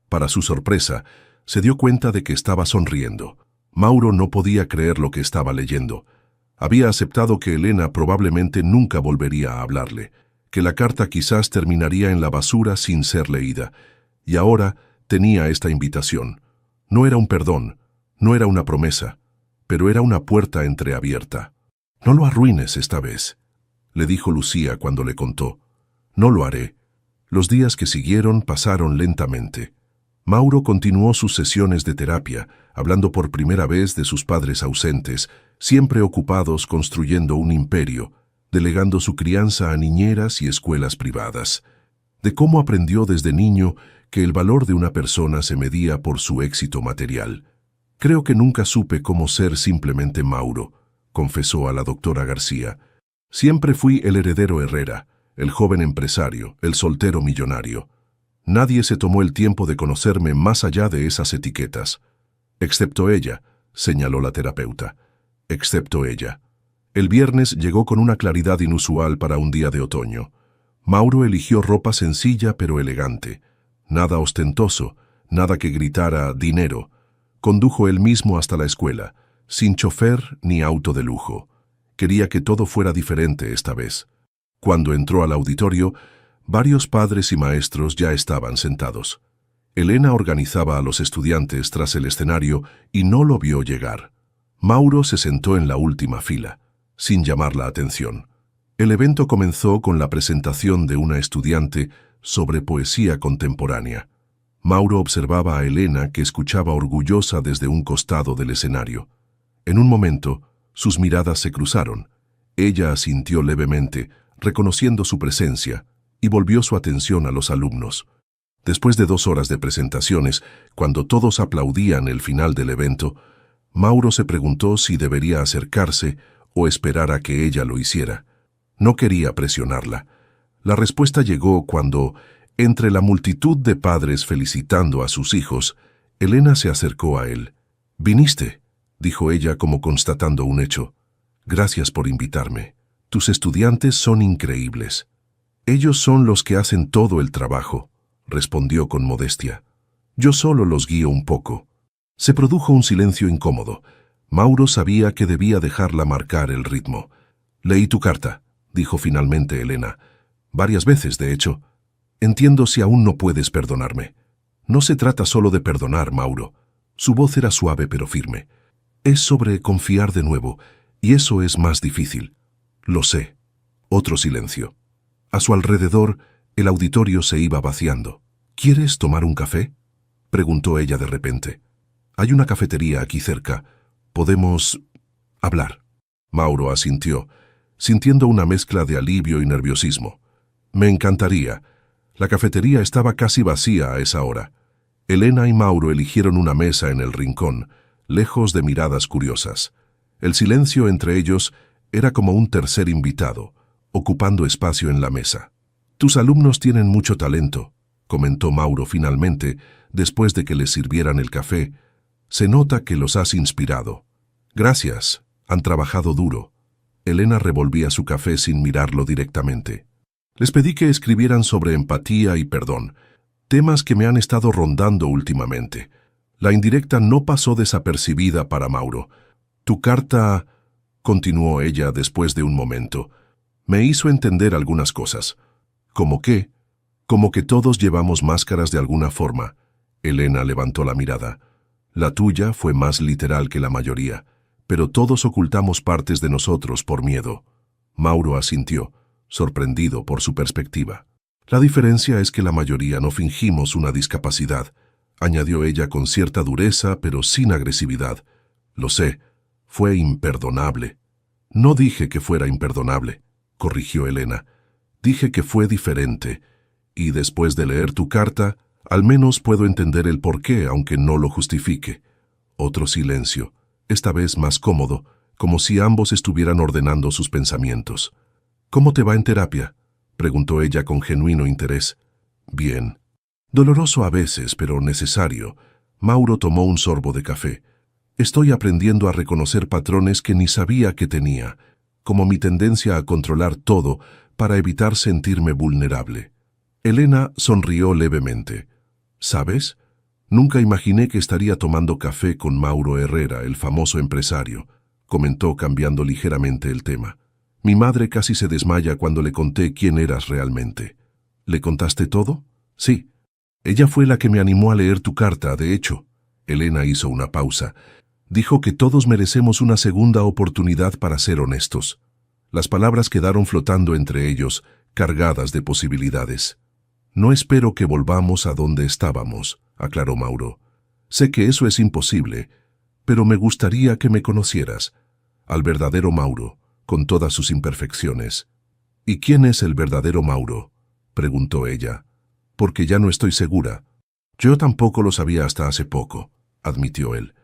Para su sorpresa, se dio cuenta de que estaba sonriendo. Mauro no podía creer lo que estaba leyendo. Había aceptado que Elena probablemente nunca volvería a hablarle, que la carta quizás terminaría en la basura sin ser leída, y ahora tenía esta invitación. No era un perdón, no era una promesa, pero era una puerta entreabierta. «No lo arruines esta vez», le dijo Lucía cuando le contó. «No lo haré». Los días que siguieron pasaron lentamente. Mauro continuó sus sesiones de terapia, hablando por primera vez de sus padres ausentes, siempre ocupados construyendo un imperio, delegando su crianza a niñeras y escuelas privadas. De cómo aprendió desde niño que el valor de una persona se medía por su éxito material. «Creo que nunca supe cómo ser simplemente Mauro», confesó a la doctora García. «Siempre fui el heredero Herrera, el joven empresario, el soltero millonario. Nadie se tomó el tiempo de conocerme más allá de esas etiquetas. Excepto ella», señaló la terapeuta. «Excepto ella». El viernes llegó con una claridad inusual para un día de otoño. Mauro eligió ropa sencilla pero elegante. Nada ostentoso, nada que gritara «dinero». Condujo él mismo hasta la escuela, sin chofer ni auto de lujo. Quería que todo fuera diferente esta vez. Cuando entró al auditorio, varios padres y maestros ya estaban sentados. Elena organizaba a los estudiantes tras el escenario y no lo vio llegar. Mauro se sentó en la última fila, sin llamar la atención. El evento comenzó con la presentación de una estudiante sobre poesía contemporánea. Mauro observaba a Elena, que escuchaba orgullosa desde un costado del escenario. En un momento, sus miradas se cruzaron. Ella asintió levemente, reconociendo su presencia, y volvió su atención a los alumnos. Después de 2 horas de presentaciones, cuando todos aplaudían el final del evento, Mauro se preguntó si debería acercarse o esperar a que ella lo hiciera. No quería presionarla. La respuesta llegó cuando, entre la multitud de padres felicitando a sus hijos, Elena se acercó a él. «¿Viniste?», dijo ella como constatando un hecho. «Gracias por invitarme. Tus estudiantes son increíbles». «Ellos son los que hacen todo el trabajo», respondió con modestia. «Yo solo los guío un poco». Se produjo un silencio incómodo. Mauro sabía que debía dejarla marcar el ritmo. «Leí tu carta», dijo finalmente Elena. «Varias veces, de hecho. Entiendo si aún no puedes perdonarme». «No se trata solo de perdonar, Mauro». Su voz era suave pero firme. «Es sobre confiar de nuevo, y eso es más difícil». «Lo sé». Otro silencio. A su alrededor, el auditorio se iba vaciando. «¿Quieres tomar un café?», preguntó ella de repente. «Hay una cafetería aquí cerca. Podemos hablar». Mauro asintió, sintiendo una mezcla de alivio y nerviosismo. «Me encantaría». La cafetería estaba casi vacía a esa hora. Elena y Mauro eligieron una mesa en el rincón, lejos de miradas curiosas. El silencio entre ellos era como un tercer invitado, ocupando espacio en la mesa. «Tus alumnos tienen mucho talento», comentó Mauro finalmente, después de que les sirvieran el café. «Se nota que los has inspirado». «Gracias, han trabajado duro». Elena revolvía su café sin mirarlo directamente. «Les pedí que escribieran sobre empatía y perdón, temas que me han estado rondando últimamente». La indirecta no pasó desapercibida para Mauro. «Tu carta», continuó ella después de un momento, «me hizo entender algunas cosas». «¿Cómo qué?» «Como que todos llevamos máscaras de alguna forma». Elena levantó la mirada. «La tuya fue más literal que la mayoría, pero todos ocultamos partes de nosotros por miedo. Mauro asintió, sorprendido por su perspectiva. La diferencia es que la mayoría no fingimos una discapacidad, añadió ella con cierta dureza, pero sin agresividad. Lo sé, fue imperdonable. No dije que fuera imperdonable, corrigió Elena. Dije que fue diferente, y después de leer tu carta, al menos puedo entender el porqué, aunque no lo justifique. Otro silencio, esta vez más cómodo, como si ambos estuvieran ordenando sus pensamientos. ¿Cómo te va en terapia?, preguntó ella con genuino interés. Bien. Doloroso a veces, pero necesario. Mauro tomó un sorbo de café. Estoy aprendiendo a reconocer patrones que ni sabía que tenía, como mi tendencia a controlar todo para evitar sentirme vulnerable. Elena sonrió levemente. ¿Sabes? Nunca imaginé que estaría tomando café con Mauro Herrera, el famoso empresario, comentó cambiando ligeramente el tema. Mi madre casi se desmaya cuando le conté quién eras realmente. ¿Le contaste todo? Sí. Ella fue la que me animó a leer tu carta, de hecho. Elena hizo una pausa. Dijo que todos merecemos una segunda oportunidad para ser honestos. Las palabras quedaron flotando entre ellos, cargadas de posibilidades. No espero que volvamos a donde estábamos, aclaró Mauro. Sé que eso es imposible, pero me gustaría que me conocieras, al verdadero Mauro, con todas sus imperfecciones. ¿Y quién es el verdadero Mauro?, preguntó ella. Porque ya no estoy segura. Yo tampoco lo sabía hasta hace poco, admitió él.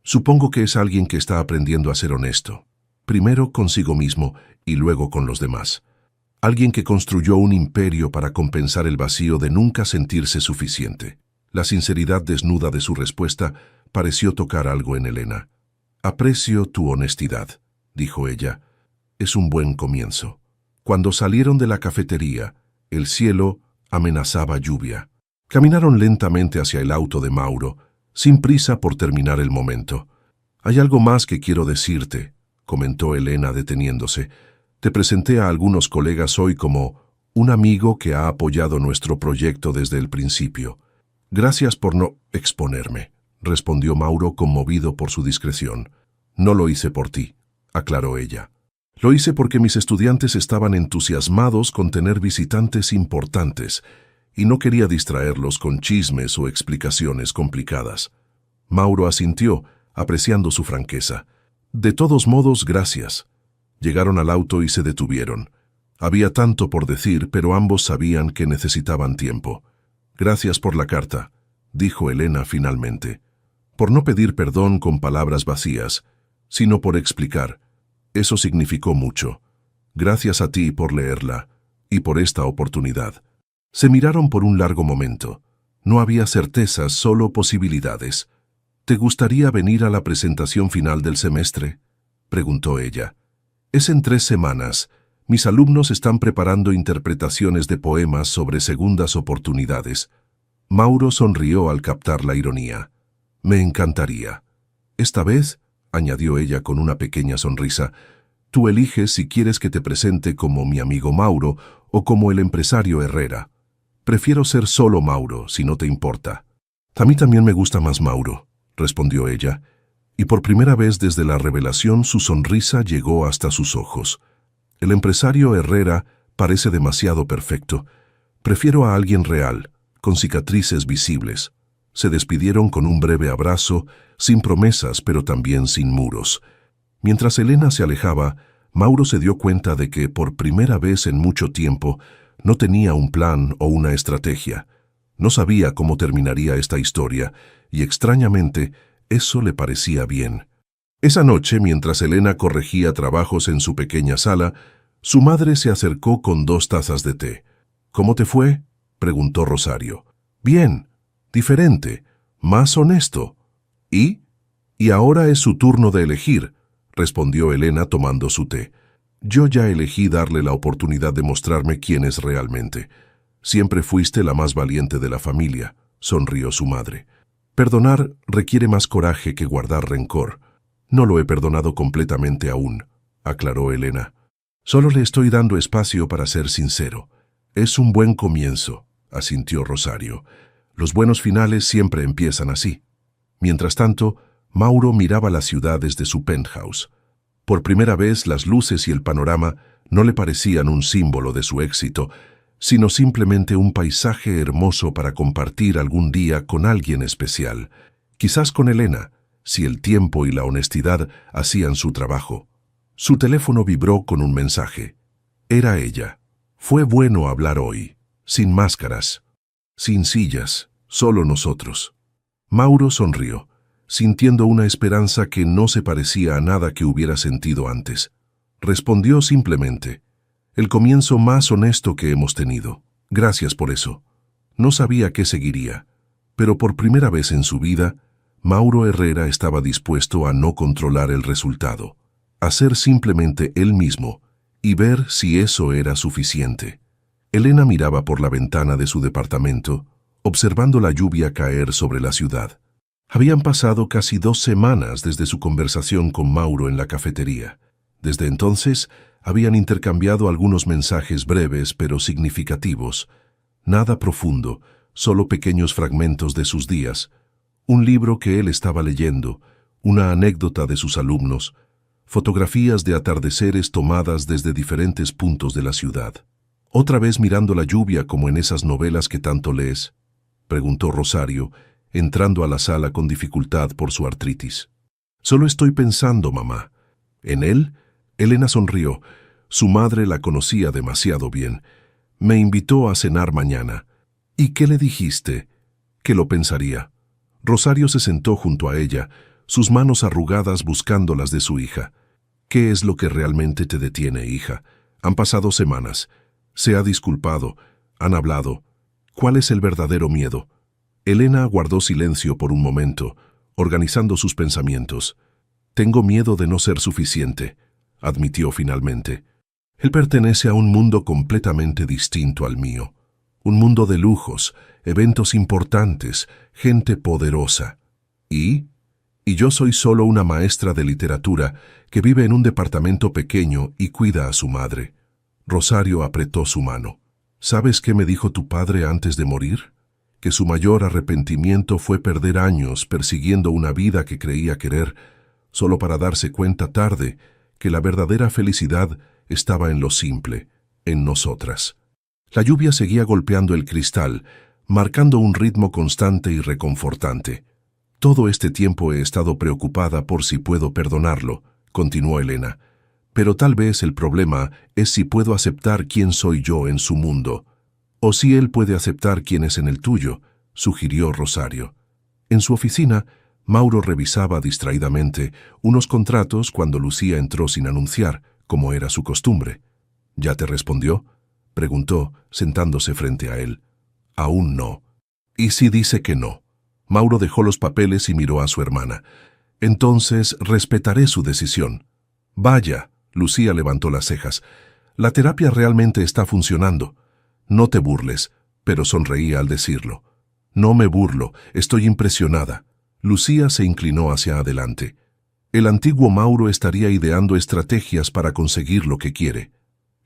Supongo que es alguien que está aprendiendo a ser honesto. Primero consigo mismo y luego con los demás. Alguien que construyó un imperio para compensar el vacío de nunca sentirse suficiente. La sinceridad desnuda de su respuesta pareció tocar algo en Elena. Aprecio tu honestidad, dijo ella. Es un buen comienzo. Cuando salieron de la cafetería, el cielo amenazaba lluvia. Caminaron lentamente hacia el auto de Mauro, sin prisa por terminar el momento. Hay algo más que quiero decirte, comentó Elena deteniéndose. Te presenté a algunos colegas hoy como un amigo que ha apoyado nuestro proyecto desde el principio. Gracias por no exponerme, respondió Mauro conmovido por su discreción. No lo hice por ti, aclaró ella. Lo hice porque mis estudiantes estaban entusiasmados con tener visitantes importantes y no quería distraerlos con chismes o explicaciones complicadas. Mauro asintió, apreciando su franqueza. De todos modos, gracias. Llegaron al auto y se detuvieron. Había tanto por decir, pero ambos sabían que necesitaban tiempo. Gracias por la carta, dijo Elena finalmente. Por no pedir perdón con palabras vacías, sino por explicar. Eso significó mucho. Gracias a ti por leerla y por esta oportunidad. Se miraron por un largo momento. No había certezas, solo posibilidades. ¿Te gustaría venir a la presentación final del semestre?, preguntó ella. Es en 3 semanas. Mis alumnos están preparando interpretaciones de poemas sobre segundas oportunidades. Mauro sonrió al captar la ironía. Me encantaría. Esta vez, añadió ella con una pequeña sonrisa, tú eliges si quieres que te presente como mi amigo Mauro o como el empresario Herrera. Prefiero ser solo Mauro, si no te importa. A mí también me gusta más Mauro, respondió ella, y por primera vez desde la revelación su sonrisa llegó hasta sus ojos. El empresario Herrera parece demasiado perfecto. Prefiero a alguien real, con cicatrices visibles. Se despidieron con un breve abrazo, sin promesas pero también sin muros. Mientras Elena se alejaba, Mauro se dio cuenta de que, por primera vez en mucho tiempo, no tenía un plan o una estrategia. No sabía cómo terminaría esta historia, y extrañamente, eso le parecía bien. Esa noche, mientras Elena corregía trabajos en su pequeña sala, su madre se acercó con 2 tazas de té. ¿Cómo te fue?, preguntó Rosario. Bien, diferente, más honesto. ¿Y? Y ahora es su turno de elegir, respondió Elena tomando su té. Yo ya elegí darle la oportunidad de mostrarme quién es realmente. Siempre fuiste la más valiente de la familia, sonrió su madre. Perdonar requiere más coraje que guardar rencor. No lo he perdonado completamente aún, aclaró Elena. Solo le estoy dando espacio para ser sincero. Es un buen comienzo, asintió Rosario. Los buenos finales siempre empiezan así. Mientras tanto, Mauro miraba la ciudad desde su penthouse. Por primera vez, las luces y el panorama no le parecían un símbolo de su éxito, sino simplemente un paisaje hermoso para compartir algún día con alguien especial, quizás con Elena, si el tiempo y la honestidad hacían su trabajo. Su teléfono vibró con un mensaje. Era ella. Fue bueno hablar hoy, sin máscaras, sin sillas, solo nosotros. Mauro sonrió, sintiendo una esperanza que no se parecía a nada que hubiera sentido antes. Respondió simplemente: el comienzo más honesto que hemos tenido. Gracias por eso. No sabía qué seguiría, pero por primera vez en su vida, Mauro Herrera estaba dispuesto a no controlar el resultado, a ser simplemente él mismo y ver si eso era suficiente. Elena miraba por la ventana de su departamento, observando la lluvia caer sobre la ciudad. Habían pasado casi 2 semanas desde su conversación con Mauro en la cafetería. Desde entonces, habían intercambiado algunos mensajes breves pero significativos. Nada profundo, solo pequeños fragmentos de sus días, un libro que él estaba leyendo, una anécdota de sus alumnos, fotografías de atardeceres tomadas desde diferentes puntos de la ciudad. ¿Otra vez mirando la lluvia como en esas novelas que tanto lees?, preguntó Rosario, entrando a la sala con dificultad por su artritis. Solo estoy pensando, mamá. ¿En él? Elena sonrió. Su madre la conocía demasiado bien. Me invitó a cenar mañana. ¿Y qué le dijiste? Que lo pensaría. Rosario se sentó junto a ella, sus manos arrugadas buscando las de su hija. ¿Qué es lo que realmente te detiene, hija? Han pasado semanas. Se ha disculpado. Han hablado. ¿Cuál es el verdadero miedo? Elena guardó silencio por un momento, organizando sus pensamientos. Tengo miedo de no ser suficiente, admitió finalmente. Él pertenece a un mundo completamente distinto al mío. Un mundo de lujos, eventos importantes, gente poderosa. ¿Y yo soy solo una maestra de literatura que vive en un departamento pequeño y cuida a su madre. Rosario apretó su mano. ¿Sabes qué me dijo tu padre antes de morir? Que su mayor arrepentimiento fue perder años persiguiendo una vida que creía querer, solo para darse cuenta tarde que la verdadera felicidad estaba en lo simple, en nosotras. La lluvia seguía golpeando el cristal, marcando un ritmo constante y reconfortante. Todo este tiempo he estado preocupada por si puedo perdonarlo, continuó Elena. Pero tal vez el problema es si puedo aceptar quién soy yo en su mundo, o si él puede aceptar quién es en el tuyo, sugirió Rosario. En su oficina, Mauro revisaba distraídamente unos contratos cuando Lucía entró sin anunciar, como era su costumbre. ¿Ya te respondió?, preguntó, sentándose frente a él. Aún no. ¿Y si dice que no? Mauro dejó los papeles y miró a su hermana. Entonces respetaré su decisión. Vaya, Lucía levantó las cejas. La terapia realmente está funcionando. No te burles, pero sonreía al decirlo. No me burlo, estoy impresionada. Lucía se inclinó hacia adelante. El antiguo Mauro estaría ideando estrategias para conseguir lo que quiere.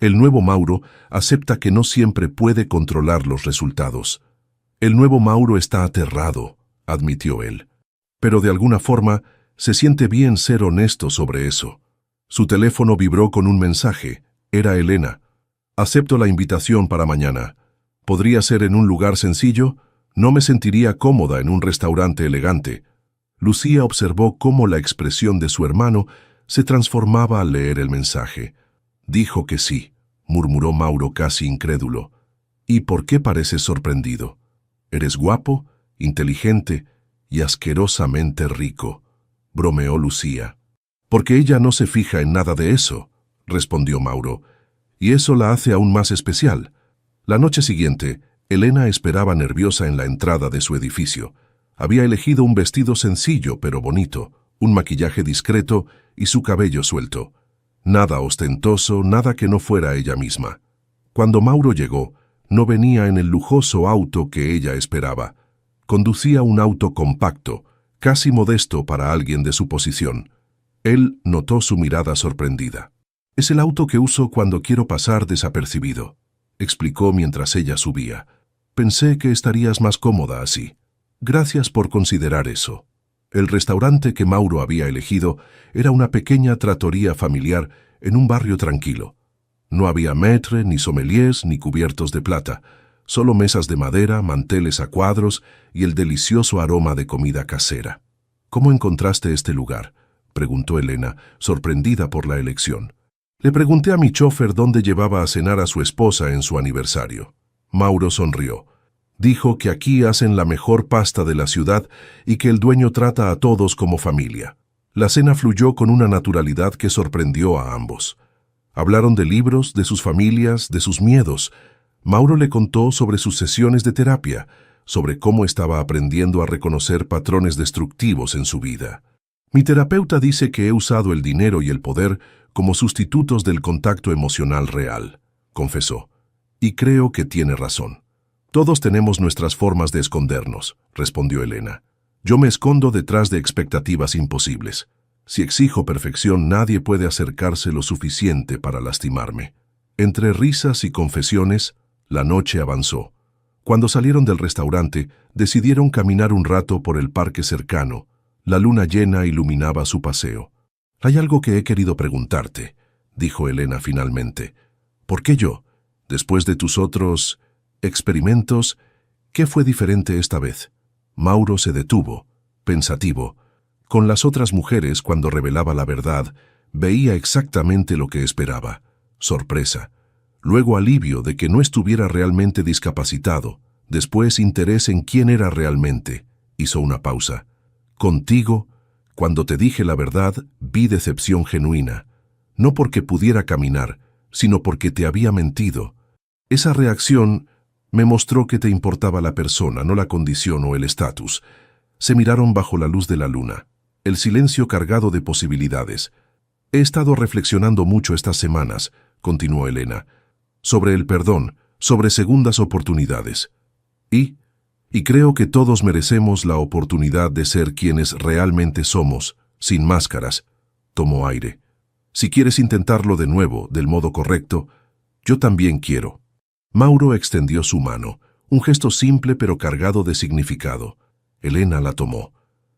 El nuevo Mauro acepta que no siempre puede controlar los resultados. El nuevo Mauro está aterrado, admitió él. Pero de alguna forma se siente bien ser honesto sobre eso. Su teléfono vibró con un mensaje. Era Elena. Acepto la invitación para mañana. ¿Podría ser en un lugar sencillo? No me sentiría cómoda en un restaurante elegante. Lucía observó cómo la expresión de su hermano se transformaba al leer el mensaje. Dijo que sí, murmuró Mauro casi incrédulo. ¿Y por qué pareces sorprendido? Eres guapo, inteligente y asquerosamente rico, bromeó Lucía. Porque ella no se fija en nada de eso, respondió Mauro, y eso la hace aún más especial. La noche siguiente, Elena esperaba nerviosa en la entrada de su edificio. Había elegido un vestido sencillo pero bonito, un maquillaje discreto y su cabello suelto. Nada ostentoso, nada que no fuera ella misma. Cuando Mauro llegó, no venía en el lujoso auto que ella esperaba. Conducía un auto compacto, casi modesto para alguien de su posición. Él notó su mirada sorprendida. «Es el auto que uso cuando quiero pasar desapercibido», explicó mientras ella subía. «Pensé que estarías más cómoda así. Gracias por considerar eso». El restaurante que Mauro había elegido era una pequeña trattoria familiar en un barrio tranquilo. No había maître, ni sommeliers, ni cubiertos de plata, solo mesas de madera, manteles a cuadros y el delicioso aroma de comida casera. «¿Cómo encontraste este lugar?», preguntó Elena, sorprendida por la elección. «Le pregunté a mi chofer dónde llevaba a cenar a su esposa en su aniversario». Mauro sonrió. Dijo que aquí hacen la mejor pasta de la ciudad y que el dueño trata a todos como familia. La cena fluyó con una naturalidad que sorprendió a ambos. Hablaron de libros, de sus familias, de sus miedos. Mauro le contó sobre sus sesiones de terapia, sobre cómo estaba aprendiendo a reconocer patrones destructivos en su vida. «Mi terapeuta dice que he usado el dinero y el poder como sustitutos del contacto emocional real», confesó. «Y creo que tiene razón». «Todos tenemos nuestras formas de escondernos», respondió Elena. «Yo me escondo detrás de expectativas imposibles. Si exijo perfección, nadie puede acercarse lo suficiente para lastimarme». Entre risas y confesiones, la noche avanzó. Cuando salieron del restaurante, decidieron caminar un rato por el parque cercano. La luna llena iluminaba su paseo. «Hay algo que he querido preguntarte», dijo Elena finalmente. «¿Por qué yo? Después de tus otros experimentos, ¿qué fue diferente esta vez?». Mauro se detuvo, pensativo. Con las otras mujeres, cuando revelaba la verdad, veía exactamente lo que esperaba: sorpresa. Luego alivio de que no estuviera realmente discapacitado. Después interés en quién era realmente. Hizo una pausa. «Contigo, cuando te dije la verdad, vi decepción genuina. No porque pudiera caminar, sino porque te había mentido. Esa reacción me mostró que te importaba la persona, no la condición o el estatus». Se miraron bajo la luz de la luna, el silencio cargado de posibilidades. «He estado reflexionando mucho estas semanas», continuó Elena, «sobre el perdón, sobre segundas oportunidades. Y creo que todos merecemos la oportunidad de ser quienes realmente somos, sin máscaras». Tomó aire. «Si quieres intentarlo de nuevo, del modo correcto, yo también quiero». Mauro extendió su mano, un gesto simple pero cargado de significado. Elena la tomó.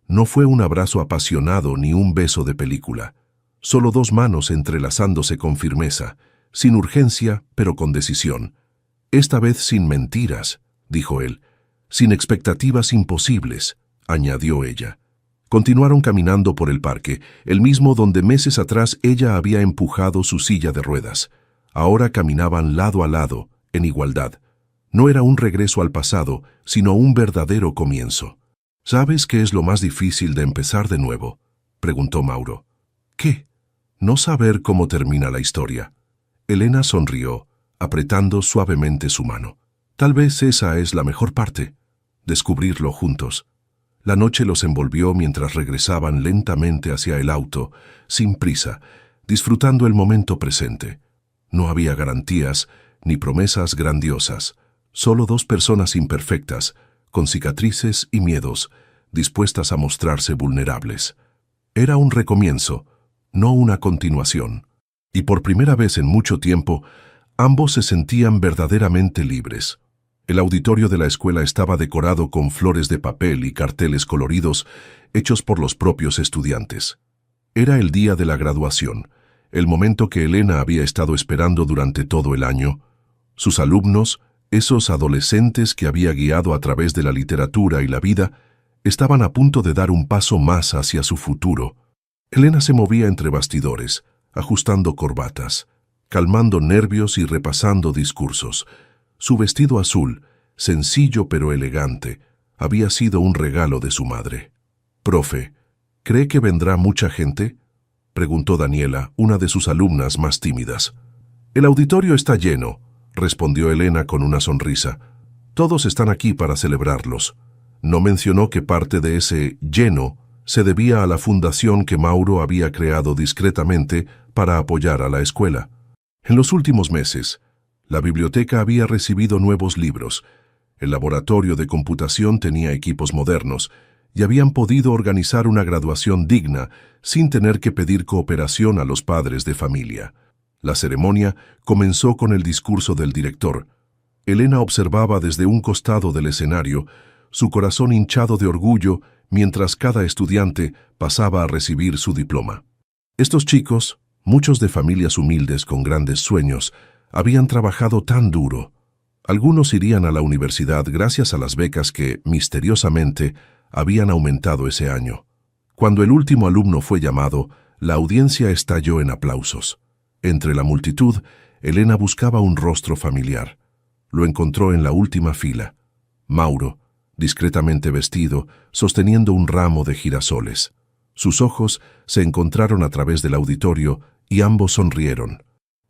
No fue un abrazo apasionado ni un beso de película. Solo dos manos entrelazándose con firmeza, sin urgencia, pero con decisión. «Esta vez sin mentiras», dijo él. «Sin expectativas imposibles», añadió ella. Continuaron caminando por el parque, el mismo donde meses atrás ella había empujado su silla de ruedas. Ahora caminaban lado a lado, en igualdad. No era un regreso al pasado, sino un verdadero comienzo. «¿Sabes qué es lo más difícil de empezar de nuevo?», preguntó Mauro. «¿Qué?». «No saber cómo termina la historia». Elena sonrió, apretando suavemente su mano. «Tal vez esa es la mejor parte, descubrirlo juntos». La noche los envolvió mientras regresaban lentamente hacia el auto, sin prisa, disfrutando el momento presente. No había garantías ni promesas grandiosas, solo dos personas imperfectas, con cicatrices y miedos, dispuestas a mostrarse vulnerables. Era un recomienzo, no una continuación. Y por primera vez en mucho tiempo, ambos se sentían verdaderamente libres. El auditorio de la escuela estaba decorado con flores de papel y carteles coloridos hechos por los propios estudiantes. Era el día de la graduación, el momento que Elena había estado esperando durante todo el año. Sus alumnos, esos adolescentes que había guiado a través de la literatura y la vida, estaban a punto de dar un paso más hacia su futuro. Elena se movía entre bastidores, ajustando corbatas, calmando nervios y repasando discursos. Su vestido azul, sencillo pero elegante, había sido un regalo de su madre. «Profe, ¿cree que vendrá mucha gente?», preguntó Daniela, una de sus alumnas más tímidas. «El auditorio está lleno», respondió Elena con una sonrisa. «Todos están aquí para celebrarlos». No mencionó que parte de ese lleno se debía a la fundación que Mauro había creado discretamente para apoyar a la escuela. En los últimos meses, la biblioteca había recibido nuevos libros, el laboratorio de computación tenía equipos modernos y habían podido organizar una graduación digna sin tener que pedir cooperación a los padres de familia. La ceremonia comenzó con el discurso del director. Elena observaba desde un costado del escenario, su corazón hinchado de orgullo mientras cada estudiante pasaba a recibir su diploma. Estos chicos, muchos de familias humildes con grandes sueños, habían trabajado tan duro. Algunos irían a la universidad gracias a las becas que, misteriosamente, habían aumentado ese año. Cuando el último alumno fue llamado, la audiencia estalló en aplausos. Entre la multitud, Elena buscaba un rostro familiar. Lo encontró en la última fila. Mauro, discretamente vestido, sosteniendo un ramo de girasoles. Sus ojos se encontraron a través del auditorio y ambos sonrieron.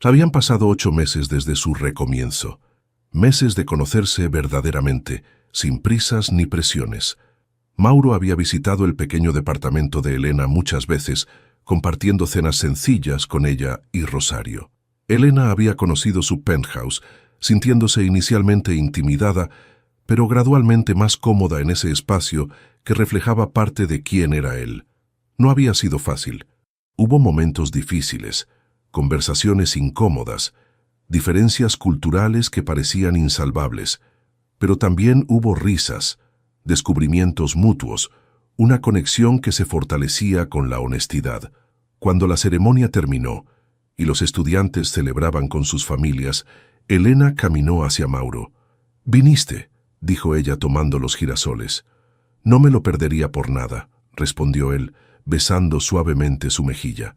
Habían pasado 8 meses desde su recomienzo. Meses de conocerse verdaderamente, sin prisas ni presiones. Mauro había visitado el pequeño departamento de Elena muchas veces, compartiendo cenas sencillas con ella y Rosario. Elena había conocido su penthouse, sintiéndose inicialmente intimidada, pero gradualmente más cómoda en ese espacio que reflejaba parte de quién era él. No había sido fácil. Hubo momentos difíciles, conversaciones incómodas, diferencias culturales que parecían insalvables, pero también hubo risas, descubrimientos mutuos, una conexión que se fortalecía con la honestidad. Cuando la ceremonia terminó y los estudiantes celebraban con sus familias, Elena caminó hacia Mauro. «Viniste», dijo ella tomando los girasoles. «No me lo perdería por nada», respondió él, besando suavemente su mejilla.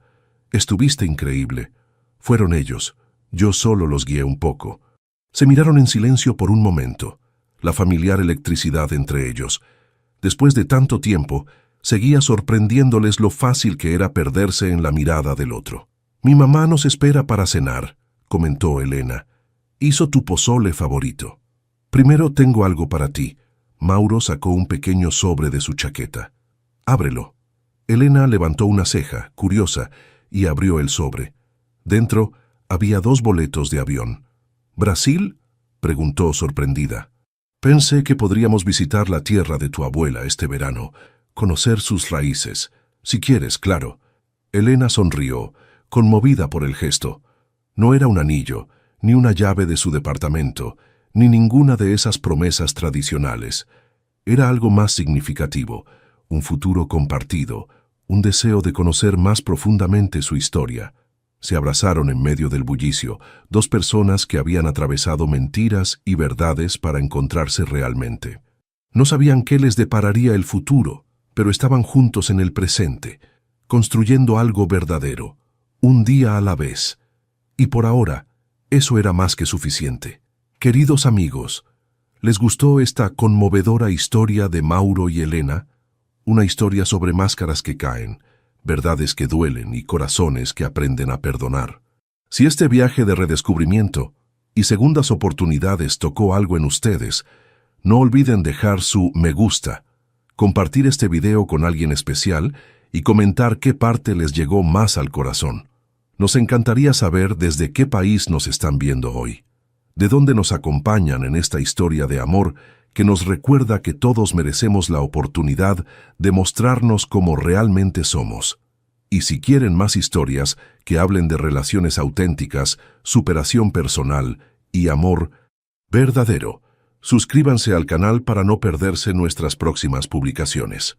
«Estuviste increíble. Fueron ellos. Yo solo los guié un poco». Se miraron en silencio por un momento, la familiar electricidad entre ellos. Después de tanto tiempo, seguía sorprendiéndoles lo fácil que era perderse en la mirada del otro. «Mi mamá nos espera para cenar», comentó Elena. «Hizo tu pozole favorito». «Primero tengo algo para ti». Mauro sacó un pequeño sobre de su chaqueta. «Ábrelo». Elena levantó una ceja, curiosa, y abrió el sobre. Dentro había 2 boletos de avión. «¿Brasil?», preguntó sorprendida. «Pensé que podríamos visitar la tierra de tu abuela este verano, conocer sus raíces. Si quieres, claro». Elena sonrió, conmovida por el gesto. No era un anillo, ni una llave de su departamento, ni ninguna de esas promesas tradicionales. Era algo más significativo, un futuro compartido, un deseo de conocer más profundamente su historia. Se abrazaron en medio del bullicio, 2 personas que habían atravesado mentiras y verdades para encontrarse realmente. No sabían qué les depararía el futuro, pero estaban juntos en el presente, construyendo algo verdadero, un día a la vez. Y por ahora, eso era más que suficiente. Queridos amigos, ¿les gustó esta conmovedora historia de Mauro y Elena? Una historia sobre máscaras que caen, verdades que duelen y corazones que aprenden a perdonar. Si este viaje de redescubrimiento y segundas oportunidades tocó algo en ustedes, no olviden dejar su me gusta, compartir este video con alguien especial y comentar qué parte les llegó más al corazón. Nos encantaría saber desde qué país nos están viendo hoy, de dónde nos acompañan en esta historia de amor que nos recuerda que todos merecemos la oportunidad de mostrarnos como realmente somos. Y si quieren más historias que hablen de relaciones auténticas, superación personal y amor verdadero, suscríbanse al canal para no perderse nuestras próximas publicaciones.